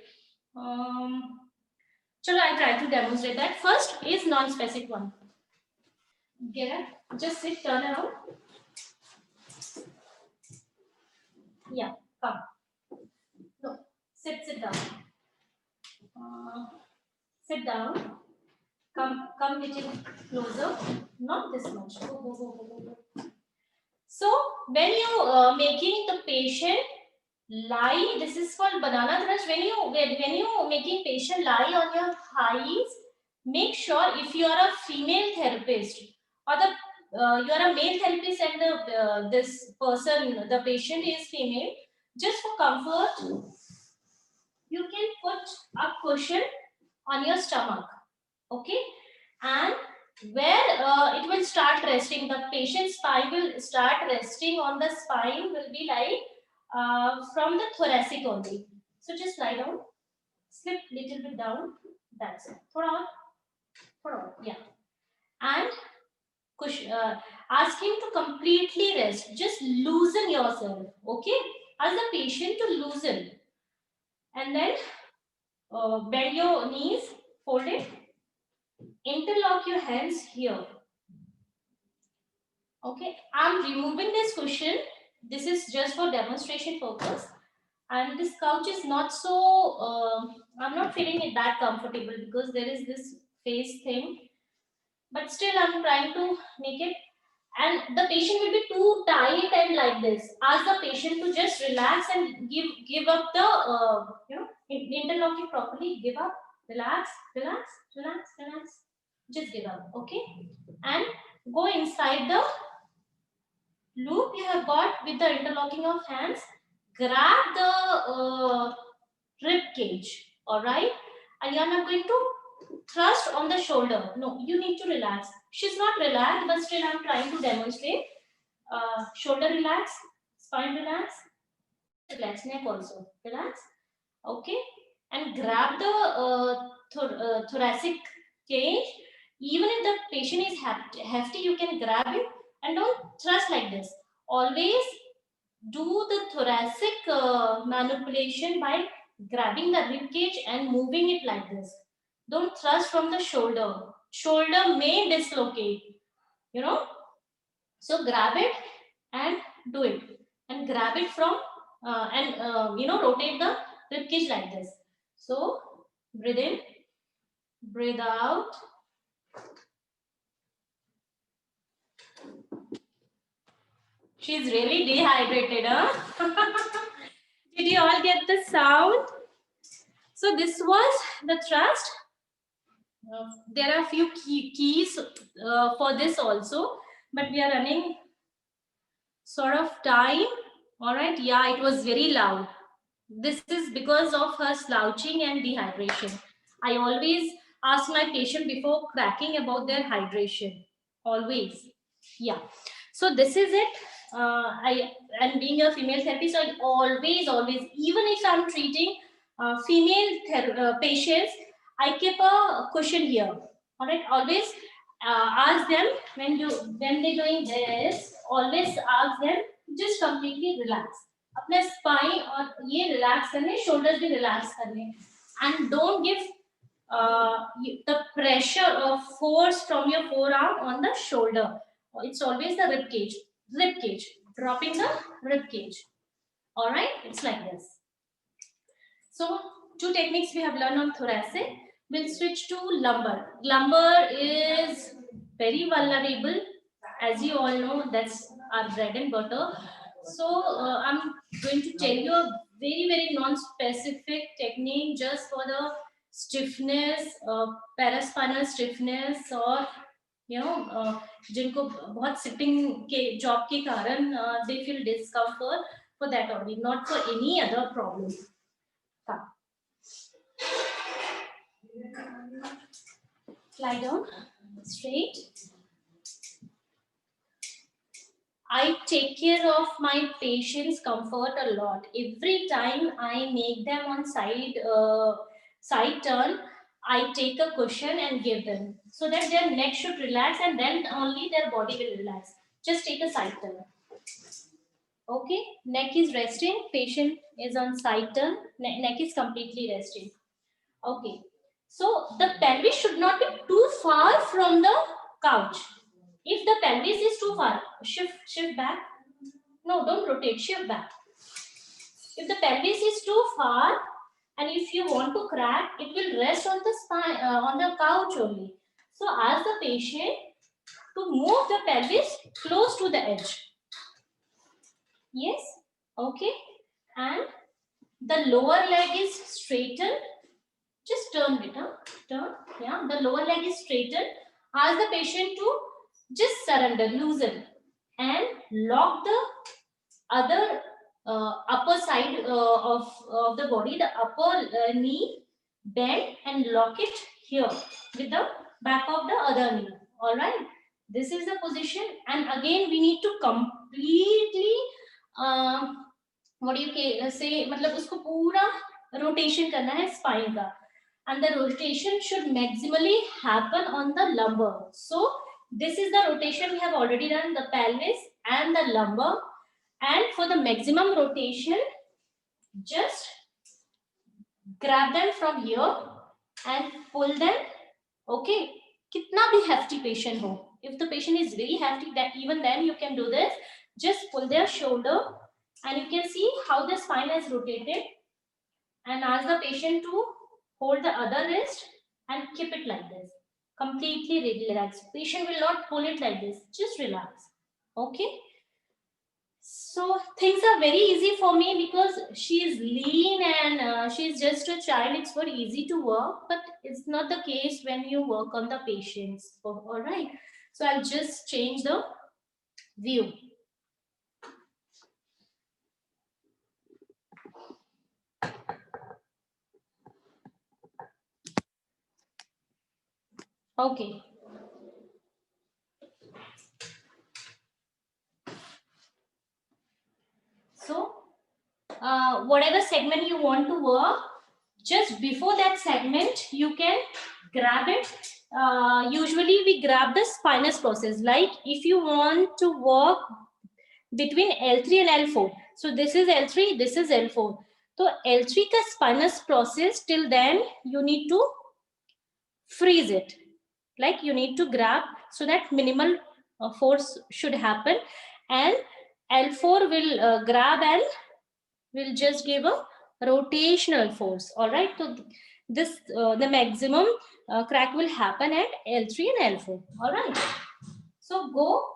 Chalo, I'll try to demonstrate that. First is non-specific one. Get up. Just sit, turn around. Yeah, come. No, sit down. Sit down. Come little closer. Not this much. Go. So when you making the patient lie, this is called banana thrust. When you making patient lie on your thighs, make sure if you are a female therapist or you are a male therapist and the patient is female, just for comfort, you can put a cushion on your stomach, okay, and where it will start resting, the patient's spine will start resting on the spine will be like from the thoracic only. So just lie down, slip little bit down, That's it. थोड़ा और, yeah. And ask him to completely rest. Just loosen yourself, okay? Ask the patient to loosen, and then bend your knees, fold it, interlock your hands here. Okay, I'm removing this cushion. This is just for demonstration purpose. And this couch is not so, I'm not feeling it that comfortable because there is this face thing. But still, I'm trying to make it. And the patient will be too tight and like this. Ask the patient to just relax and give up the, interlock it properly. Give up, relax, relax, relax, relax. Just give up, okay? And go inside the loop you have got with the interlocking of hands. Grab the rib cage, all right? And you're not going to thrust on the shoulder. No, you need to relax. She's not relaxed, but still I'm trying to demonstrate. Shoulder relax, spine relax, relax, neck also relax. Okay, and grab the thoracic cage. Even if the patient is hefty, you can grab it and don't thrust like this. Always do the thoracic manipulation by grabbing the rib cage and moving it like this. Don't thrust from the shoulder. Shoulder may dislocate, you know. So grab it and do it. And grab it from rotate the rib cage like this. So breathe in, breathe out. She's really dehydrated, huh? Did you all get the sound? So this was the thrust. There are a few keys for this also, but we are running sort of time. All right, yeah, it was very loud. This is because of her slouching and dehydration. I always ask my patient before cracking about their hydration. Always. Yeah. So this is it. And being a female therapist, I always, even if I'm treating female patients, I keep a cushion here. All right. Always ask them when they're doing this. Always ask them just completely relax. अपने spine और ये relax करने, shoulders भी relax करने, and don't give the pressure or force from your forearm on the shoulder. It's always the rib cage, dropping the rib cage. All right, it's like this. So two techniques we have learned on thoracic. We'll switch to lumbar. Lumbar is very vulnerable, as you all know. That's our bread and butter. So I'm going to tell you a very non-specific technique just for the stiffness, paraspinal stiffness, or जिनको बहुत sitting के job के कारण they feel discomfort, for that only, not for any other problem. Lie down straight. I take care of my patients' comfort a lot. Every time I make them on side turn, I take a cushion and give them so that their neck should relax, and then only their body will relax. Just take a side turn. Okay, neck is resting, patient is on side turn, neck is completely resting. Okay, so the pelvis should not be too far from the couch. If the pelvis is too far, shift back. No, don't rotate, shift back. If the pelvis is too far, and if you want to crack, it will rest on the spine, on the couch only. So ask the patient to move the pelvis close to the edge. Yes, okay. And the lower leg is straightened. Just turn it, turn. Yeah, the lower leg is straightened. Ask the patient to just surrender, loosen, and lock the other upper side of the body, the upper knee, bend and lock it here with the back of the other knee. All right, this is the position, and again we need to completely what do you say, मतलब उसको पूरा rotation करना है spine का. and the rotation should maximally happen on the lumbar. So this is the rotation we have already done, the pelvis and the lumbar. And for the maximum rotation, just grab them from here and pull them. Okay, kitna bhi hefty patient ho, if the patient is very hefty, that even then you can do this. Just pull their shoulder and you can see how the spine is rotated, and ask the patient to hold the other wrist and keep it like this. Completely relax. Patient will not pull it like this. Just relax. Okay. So things are very easy for me because she is lean and she's just a child. It's very easy to work, but it's not the case when you work on the patients. All right. So I'll just change the view. Okay. So whatever segment you want to work, just before that segment, you can grab it. Usually we grab the spinous process. Like if you want to work between L3 and L4. So this is L3, this is L4. So L3 ka spinous process, till then you need to freeze it. Like you need to grab so that minimal force should happen, and L4 will grab and will just give a rotational force. All right. So this the maximum crack will happen at L3 and L4. All right. So go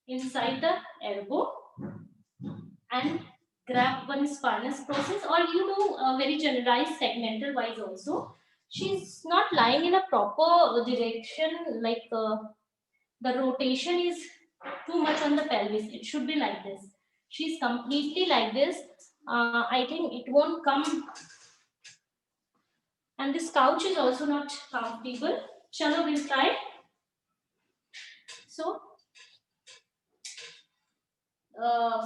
inside the elbow and grab one spinous process, or you do a very generalized segmental wise also. She's not lying in a proper direction, like the rotation is too much on the pelvis. It should be like this. She's completely like this. I think it won't come. And this couch is also not comfortable. Chalo, we'll try. So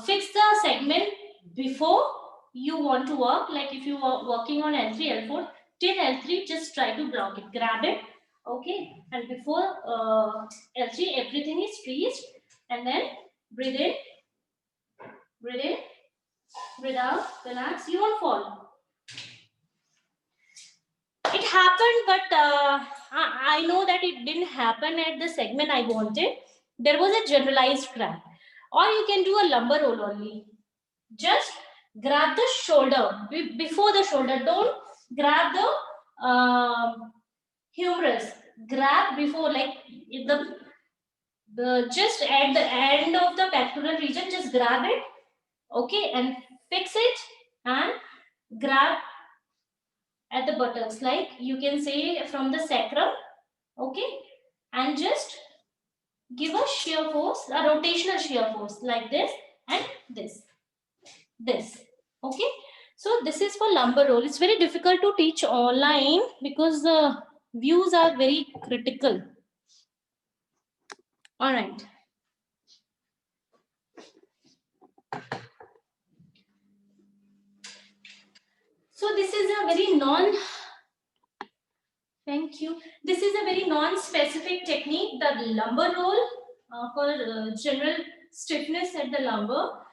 fix the segment before you want to work. Like if you are working on L3, L4, till L3, just try to block it, grab it. Okay, and before L3, everything is freezed, and then breathe in, breathe out, relax. You won't fall. It happened, but I know that it didn't happen at the segment I wanted. There was a generalized crack. Or you can do a lumbar roll only. Just grab the shoulder before the shoulder. Don't grab the humerus. Grab before, like the just at the end of the pectoral region. Just grab it, okay, and fix it and grab at the buttocks, like you can say from the sacrum, okay, and just give a shear force, a rotational shear force, like this and this, okay. So this is for lumbar roll. It's very difficult to teach online because the views are very critical. All right. So this is a very thank you. This is a very non-specific technique, the lumbar roll for general stiffness at the lumbar.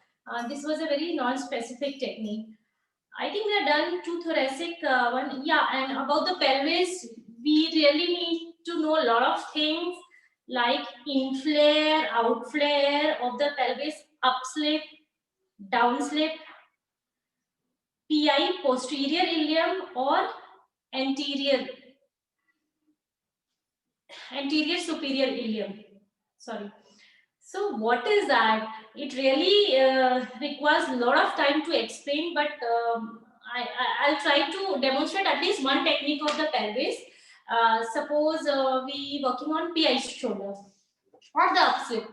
This was a very non-specific technique. I think we are done to thoracic one. Yeah, and about the pelvis, we really need to know a lot of things like in-flare, out-flare of the pelvis, up-slip, down-slip, PI, posterior ilium, or anterior superior ilium. Sorry. So what is that? It really requires a lot of time to explain, but I'll try to demonstrate at least one technique of the pelvis. Suppose we working on PI shoulder or the upslip.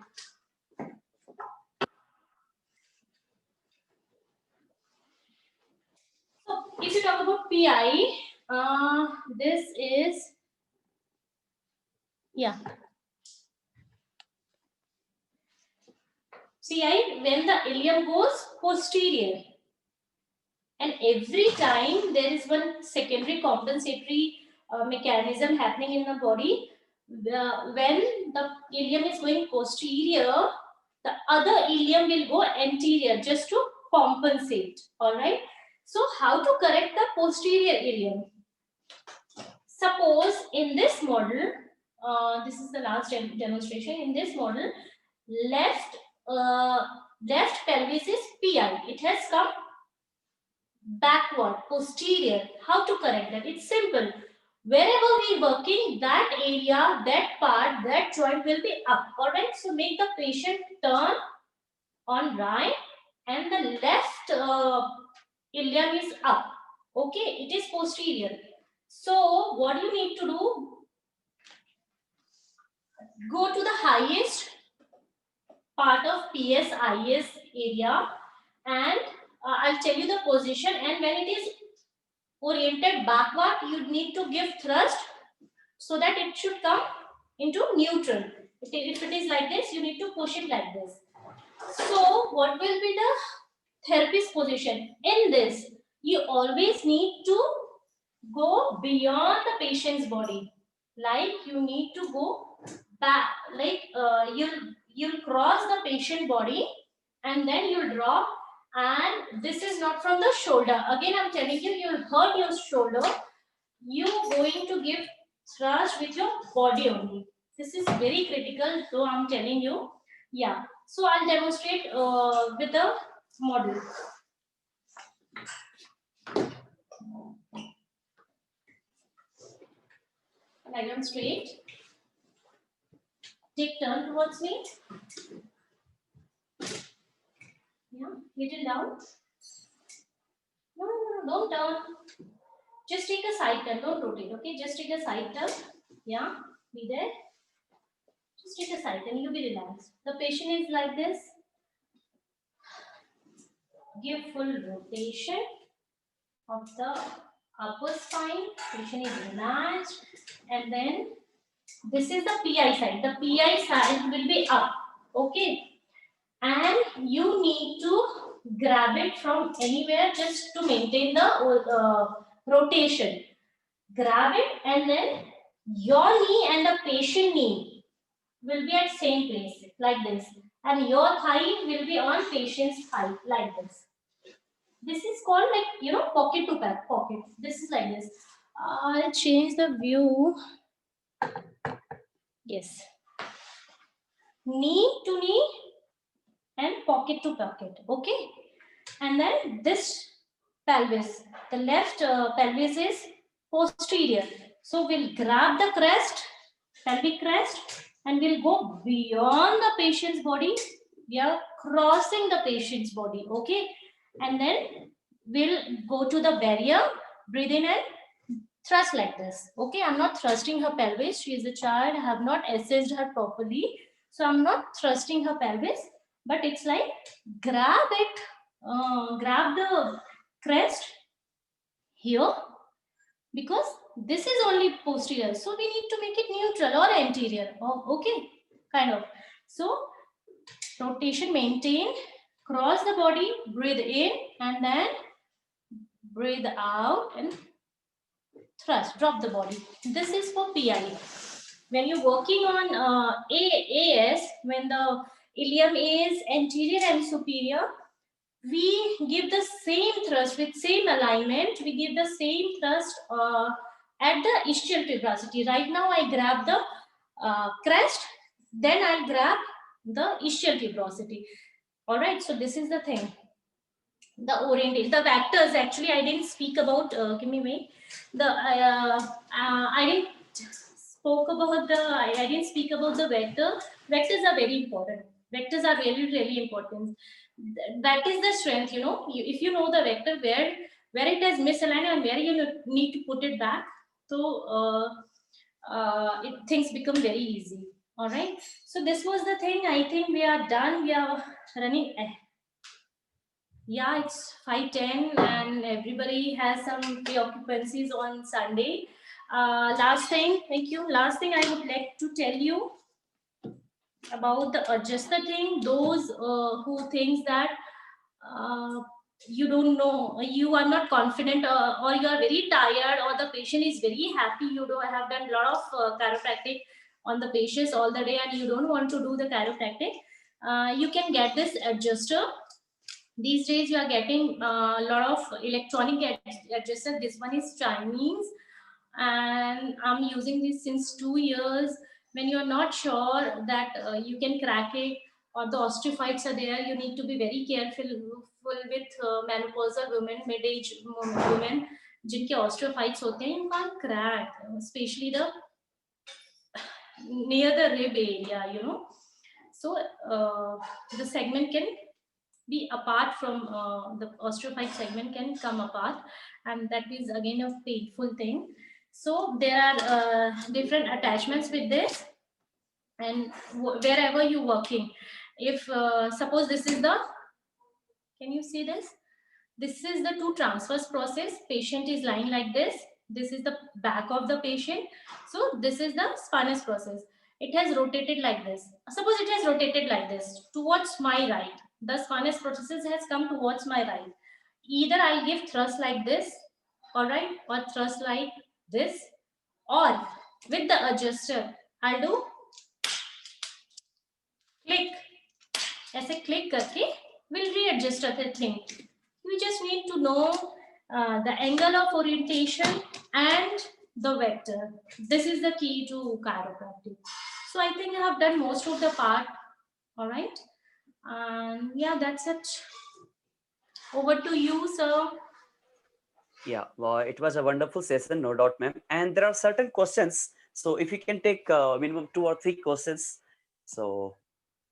So if you talk about PI, this is, yeah. PI when the ilium goes posterior. And every time there is one secondary compensatory mechanism happening in the body. When the ileum is going posterior, the other ileum will go anterior just to compensate. All right. So how to correct the posterior ileum? Suppose in this model, this is the last demonstration. In this model, left left pelvis is PI. It has come backward, posterior. How to correct that? It's simple. Wherever we working, that area, that part, that joint will be up. All right. So make the patient turn on right, and the left ilium is up. Okay, it is posterior. So what you need to do? Go to the highest part of PSIS area, and I'll tell you the position. And when it is oriented backward, you need to give thrust so that it should come into neutral. If it is like this, you need to push it like this. So what will be the therapist position? In this, you always need to go beyond the patient's body. Like you need to go back, like you'll cross the patient body and then you'll drop. And this is not from the shoulder. Again, I'm telling you, you'll hurt your shoulder. You're going to give thrust with your body only. This is very critical, so I'm telling you. Yeah. So I'll demonstrate with the model. Diagram straight. Take turn towards me. Yeah, little down. No, don't turn. Just take a side turn, don't rotate, okay? Just take a side turn. Yeah, be there. Just take a side turn, you be relaxed. The patient is like this. Give full rotation of the upper spine. Patient is relaxed. And then this is the PI side. The PI side will be up, okay? And you need to grab it from anywhere just to maintain the rotation. Grab it, and then your knee and the patient knee will be at same place like this, and your thigh will be on patient's thigh like this. This is called, like, pocket to pocket. This is like this. I'll change the view. Yes. Knee to knee and pocket to pocket. Okay. And then this pelvis, the left pelvis is posterior. So we'll grab the crest, pelvic crest, and we'll go beyond the patient's body. We are crossing the patient's body, okay? And then we'll go to the barrier, breathe in and thrust like this, okay? I'm not thrusting her pelvis. She is a child. I have not assessed her properly. So I'm not thrusting her pelvis, but it's like grab it, grab the crest here, because this is only posterior, so we need to make it neutral or anterior. Okay, kind of. So rotation maintained, cross the body, breathe in, and then breathe out and thrust, drop the body. This is for PI. When you're working on AS, when the ilium is anterior and superior, we give the same thrust with same alignment. We give the same thrust at the ischial tuberosity. Right now I grab the crest, then I'll grab the ischial tuberosity. All right, so this is the thing. The orientation, the vectors, actually I didn't speak about, give me a minute. I didn't I didn't speak about the vector. Vectors are very important. Vectors are really, really important. That is the strength, if you know the vector, where it is misaligned and where you need to put it back, so things become very easy. All right, so this was the thing. I think we are done. We are running. Yeah, it's 5:10 and everybody has some preoccupancies on Sunday. Last thing, thank you. Last thing I would like to tell you about the adjuster thing. Those who thinks that you don't know, you are not confident, or you are very tired, or the patient is very happy, you do have done a lot of chiropractic on the patients all the day, and you don't want to do the chiropractic, you can get this adjuster. These days you are getting a lot of electronic adjuster. This one is Chinese, and I'm using this since 2 years. When you're not sure that you can crack it, or the osteophytes are there, you need to be very careful with menopausal women, mid-age women, जिनके osteophytes होते हैं, you can't crack, especially the near the rib area, you know. So the segment can be apart from the osteophyte segment can come apart, and that is again a painful thing. So there are different attachments with this, and wherever you're working, if suppose this is the, can you see this? This is the two transverse process. Patient is lying like this. This is the back of the patient. So this is the spinous process. It has rotated like this. Suppose it has rotated like this towards my right. The spinous process has come towards my right. Either I'll give thrust like this, all right, or thrust like this, or with the adjuster, I'll do click. ऐसे click करके will readjust the thing. You just need to know the angle of orientation and the vector. This is the key to chiropractic. So I think I have done most of the part. All right. And yeah, that's it. Over to you, sir. Yeah, well, it was a wonderful session, no doubt, ma'am. And there are certain questions. So if you can take minimum 2 or 3 questions. So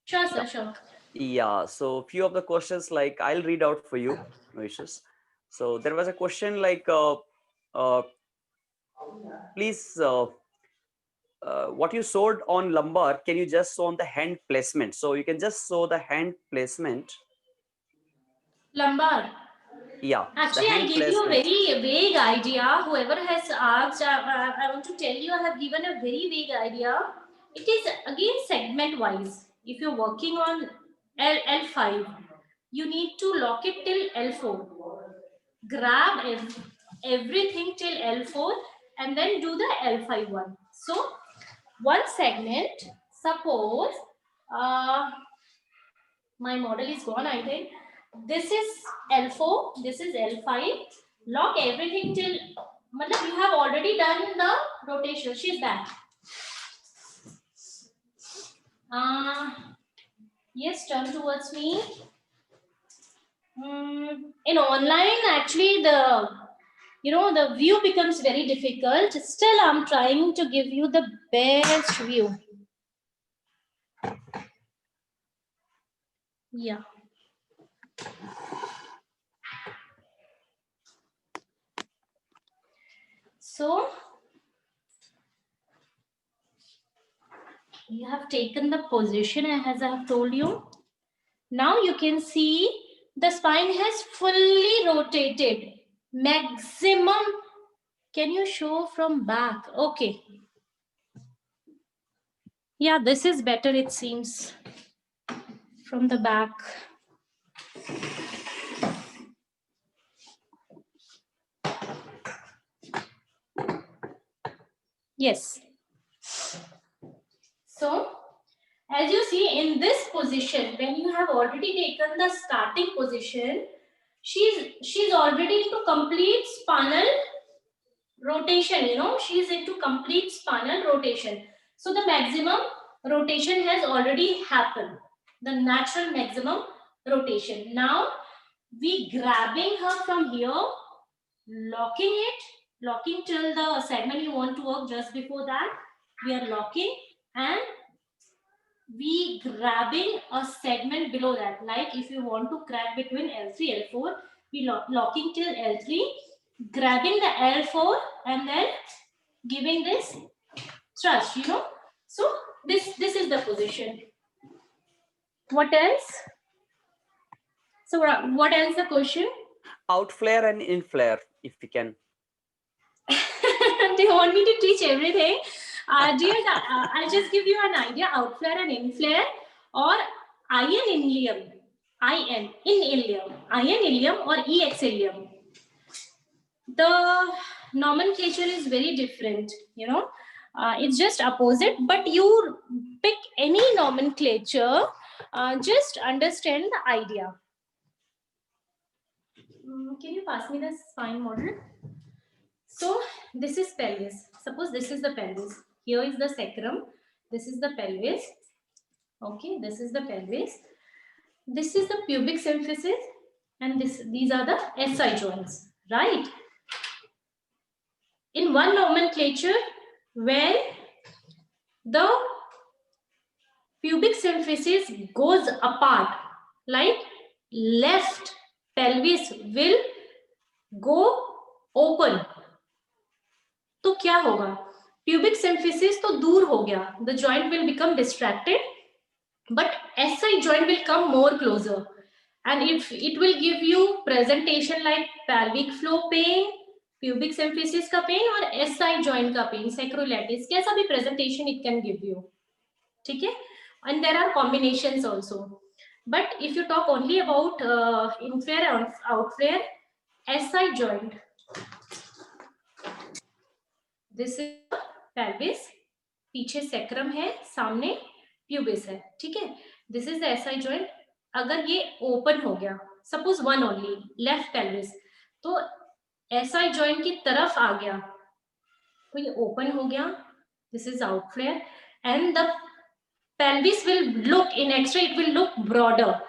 Sure, sir, yeah. sure. Yeah, so few of the questions, like I'll read out for you, no issues. So there was a question like, please, what you showed on lumbar, can you just show on the hand placement? So you can just show the hand placement. Lumbar. Yeah. Actually, I'll give you a very vague idea. Whoever has asked, I want to tell you, I have given a very vague idea. It is again segment wise. If you're working on L5, you need to lock it till L4. Grab everything till L4 and then do the L5 one. So, one segment, suppose my model is gone, I think. This is L4, this is L5. Lock everything till, you have already done the rotation. She's back. Yes, turn towards me. In online, actually, the view becomes very difficult. Still, I'm trying to give you the best view. Yeah. So, you have taken the position as I have told you. Now you can see the spine has fully rotated. Maximum. Can you show from back? Okay. Yeah, this is better, it seems, from the back. Yes. So, as you see in this position, when you have already taken the starting position, she's already into complete spinal rotation, she's into complete spinal rotation. So the maximum rotation has already happened, the natural maximum rotation. Now we grabbing her from here, locking till the segment you want to work. Just before that, we are locking and we grabbing a segment below that. Like if you want to crack between L3, L4, we locking till L3, grabbing the L4 and then giving this thrust, So this is the position. What else? So what else the question? Out flare and in flare, if you can. Do you want me to teach everything? Dear, I'll just give you an idea. Out flare and in flare, or iron ilium. IN, in ilium, IN ilium or EX ilium. The nomenclature is very different, you know. It's just opposite, but you pick any nomenclature, just understand the idea. Can you pass me the spine model? So this is pelvis. Suppose this is the pelvis. Here is the sacrum. This is the pelvis. Okay, this is the pelvis. This is the pubic symphysis, and these are the SI joints, right? In one nomenclature, when the pubic symphysis goes apart, like left pelvis will go open, तो क्या होगा? Pubic symphysis तो दूर हो गया, the joint will become distracted, but SI joint will come more closer, and if it will give you presentation like pelvic floor pain, pubic symphysis का pain और SI joint का pain, sacroiliitis, कैसा भी presentation it can give you, ठीक है? And there are combinations also. But if you talk only about inferior and outflare, SI joint, this is pelvis, पीछे sacrum है, सामने pubis है, ठीक है? This is the SI joint. अगर ये open हो गया, suppose one only, left pelvis, तो SI joint की तरफ आ गया, तो ये open हो गया. This is outflare, and the pelvis will look in X-ray, it will look broader.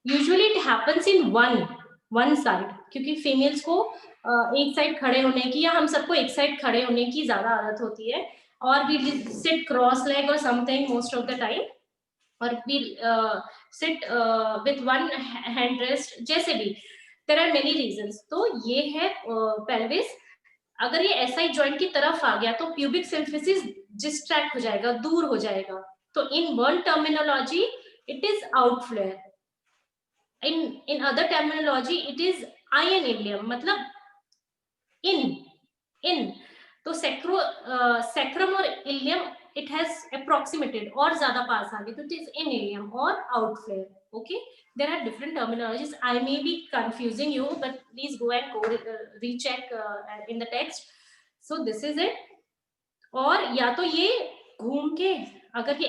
Usually it happens in one side, क्योंकि females को एक साइड खड़े होने की या हम सबको एक साइड खड़े होने की ज्यादा आदत होती है, और we sit cross leg or something most of the time, or we sit with one hand rest, जैसे भी, there are many reasons. तो ये है pelvis. अगर ये SI joint की तरफ आ गया तो pubic symphysis distract हो जाएगा, दूर हो जाएगा. तो in one terminology it is outflare, in other terminology it is IN ilium, मतलब in. तो sacrum और ilium it has approximated और ज्यादा पास आ गए, तो it is in ilium or outflare. Okay, there are different terminologies. I may be confusing you, but please go and recheck in the text. So this is it. और या तो ये घूम के अगर ये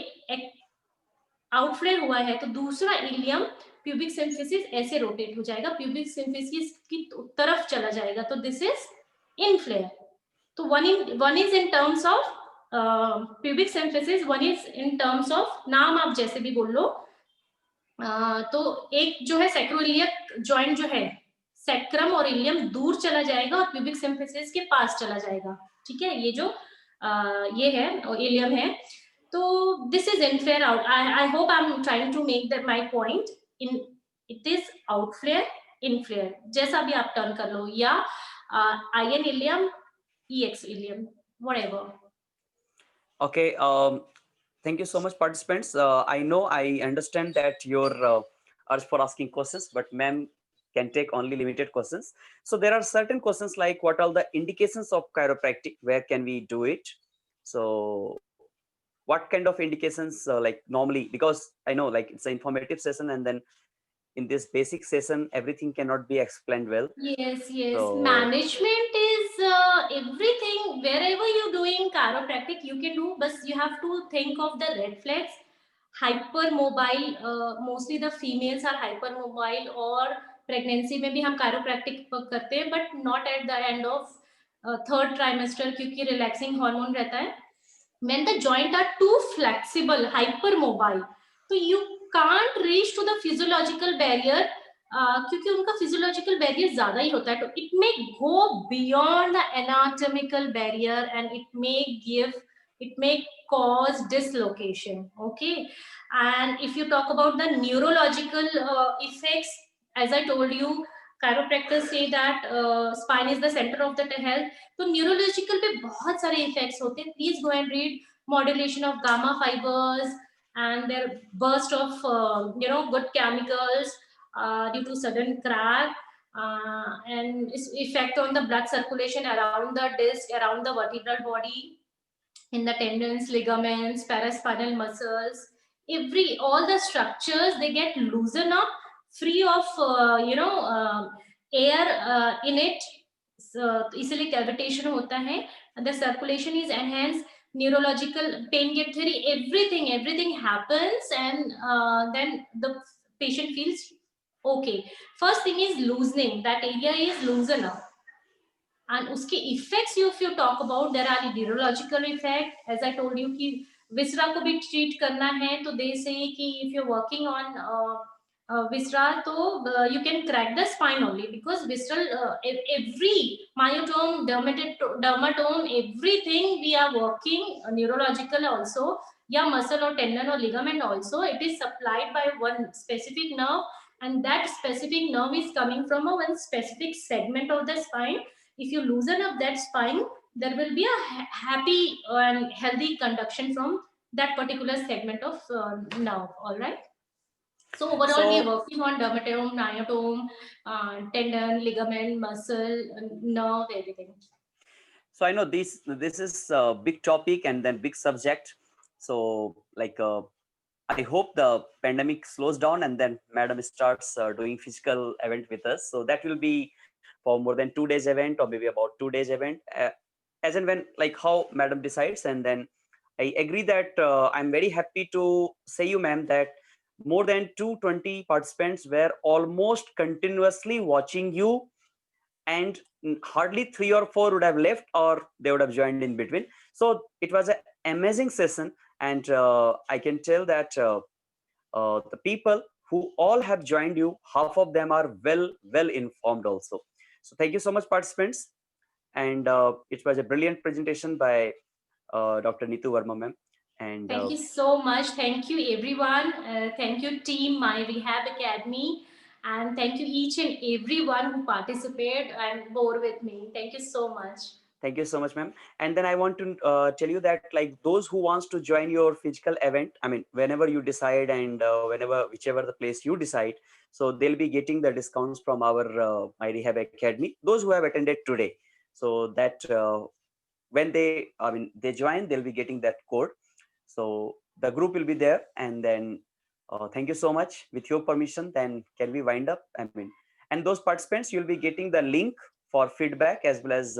आउटफ्लेयर हुआ है तो दूसरा इलियम प्यूबिक सिम्फिसिस ऐसे रोटेट हो जाएगा, प्यूबिक सिम्फिसिस की तरफ चला जाएगा, तो दिस इज इनफ्लेयर. तो one is in terms of pubic symphysis, one is in terms of नाम आप जैसे भी बोल लो. तो एक जो है सैक्रोइलियक जॉइंट जो है, सैक्रम और इलियम दूर चला जाएगा और प्यूबिक सिम्फिसिस के पास चला जाएगा, ठीक है? ये जो ये है इलियम है. So this is inflare out. I hope I'm trying to make that my point. In it is outflare, inflare. जैसा भी आप टर्न कर लो, या IN ilium, EX ilium, whatever. Okay. Thank you so much, participants. I know, I understand that your urge for asking questions, but ma'am can take only limited questions. So there are certain questions like, what are the indications of chiropractic? Where can we do it? So what kind of indications like normally, because I know like it's an informative session, and then in this basic session everything cannot be explained well. Yes. So Management is everything. Wherever you're doing chiropractic, you can do, but you have to think of the red flags. Hypermobile, mostly the females are hypermobile, और pregnancy में भी हम chiropractic करते हैं, but not at the end of third trimester, क्योंकि relaxing hormone रहता है. When the joint are too flexible, hypermobile, तो you can't reach to the physiological barrier, क्योंकि उनका physiological barrier ज्यादा ही होता है, तो it may go beyond the anatomical barrier, and it may cause dislocation. Okay, and if you talk about the neurological effects, as I told you, chiropractors say that spine is the center of the health. तो neurological पे बहुत सारे effects होते हैं. Please go and read modulation of gamma fibres and their burst of good chemicals due to sudden crack, and its effect on the blood circulation around the disc, around the vertebral body, in the tendons, ligaments, paraspinal muscles, all the structures they get loosen up free of air in it. इसलिए cavitation होता है. The circulation is enhanced, neurological pain get theory, everything happens, and then the patient feels okay. First thing is loosening, that area is loosen up. And uske effects, if you talk about, there are neurological effect. As I told you कि viscera को भी treat करना है, तो they say कि if you're working on viscera, तो you can crack the spine only, because visceral every myotome, dermatome, everything we are working neurological also, या muscle or tendon or ligament also, it is supplied by one specific nerve, and that specific nerve is coming from a one specific segment of the spine. If you loosen up that spine, there will be a happy and healthy conduction from that particular segment of nerve. All right. So overall, we are working on dermatome, myotome, tendon, ligament, muscle, nerve, everything. So I know this is a big topic and then big subject. So like I hope the pandemic slows down and then Madam starts doing physical event with us. So that will be for more than 2 days event, or maybe about 2 days event, as and when, like how Madam decides. And then I agree that I'm very happy to say you, ma'am, that more than 220 participants were almost continuously watching you, and hardly 3 or 4 would have left, or they would have joined in between. So it was an amazing session, and I can tell that the people who all have joined you, half of them are well informed also. So thank you so much, participants. And it was a brilliant presentation by Dr. Neetu Verma, ma'am. And thank you so much. Thank you, everyone. Thank you, team My Rehab Academy. And thank you each and everyone who participated and bore with me. Thank you so much. Thank you so much, ma'am. And then I want to tell you that, like, those who wants to join your physical event, I mean, whenever you decide, and whichever the place you decide, so they'll be getting the discounts from our My Rehab Academy, those who have attended today. So that when they join, they'll be getting that code. So the group will be there. And then thank you so much. With your permission, then can we wind up? I mean, and those participants, you'll be getting the link for feedback as well as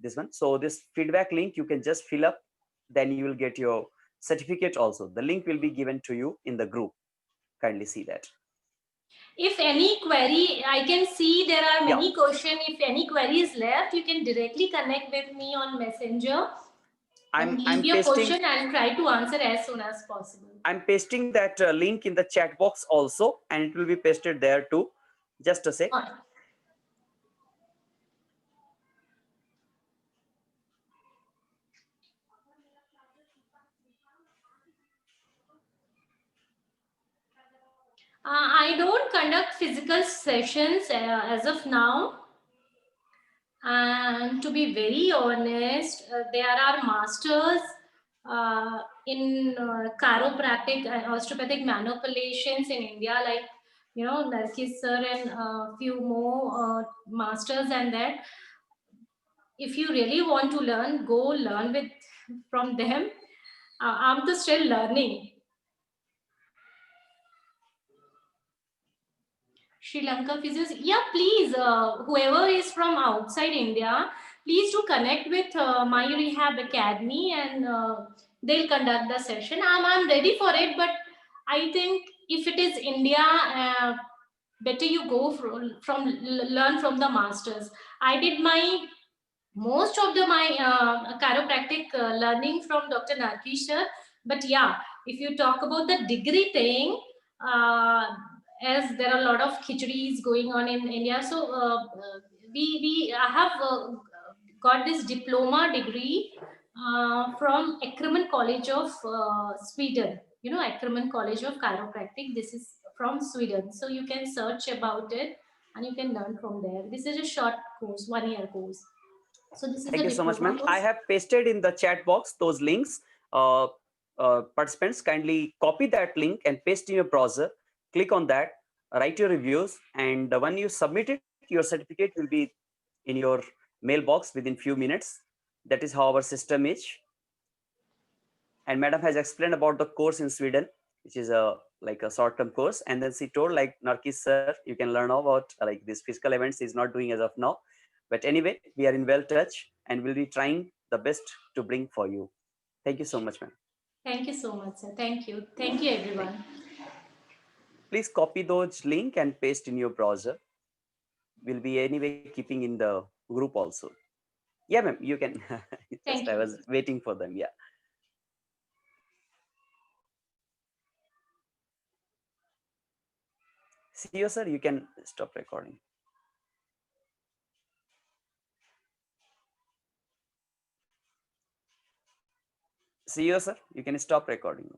this one. So this feedback link, you can just fill up, then you will get your certificate also. The link will be given to you in the group. Kindly see that. If any query, I can see there are many questions. If any query is left, you can directly connect with me on Messenger. I'm your question and try to answer as soon as possible. I'm pasting that link in the chat box also, and it will be pasted there too. Just a sec. I don't conduct physical sessions as of now. And to be very honest, there are masters in chiropractic and osteopathic manipulations in India, like, you know, Narkis sir and a few more masters. And that, if you really want to learn, go learn from them. I'm just still learning. Sri Lanka physios, yeah, please, whoever is from outside India, please do connect with My Rehab Academy, and they'll conduct the session. I'm ready for it, but I think if it is India, better you go learn from the masters. I did my most of my chiropractic learning from Dr. Narkish sir, but yeah, if you talk about the degree thing, as there are a lot of khichadis going on in India, so I have got this diploma degree from Ackerman College of Sweden. You know, Ackerman College of Chiropractic. This is from Sweden, so you can search about it and you can learn from there. This is a short course, 1-year course. So this is Thank you so much, ma'am. I have pasted in the chat box those links. Participants, kindly copy that link and paste in your browser. Click on that, write your reviews, and when you submit it, your certificate will be in your mailbox within few minutes. That is how our system is. And madam has explained about the course in Sweden. which is a like a short-term course. And then she told like, Narkis sir, you can learn about like these physical events is not doing as of now. But anyway, we are in well touch and we'll be trying the best to bring for you. Thank you so much, ma'am. Thank you so much, sir. Thank you. Thank you, Thank everyone. Please copy those link and paste in your browser. We'll be anyway keeping in the group also. Yeah, ma'am, you can. Just Thank I you. was waiting for them. Yeah. See you, sir. You can stop recording. See you, sir. You can stop recording.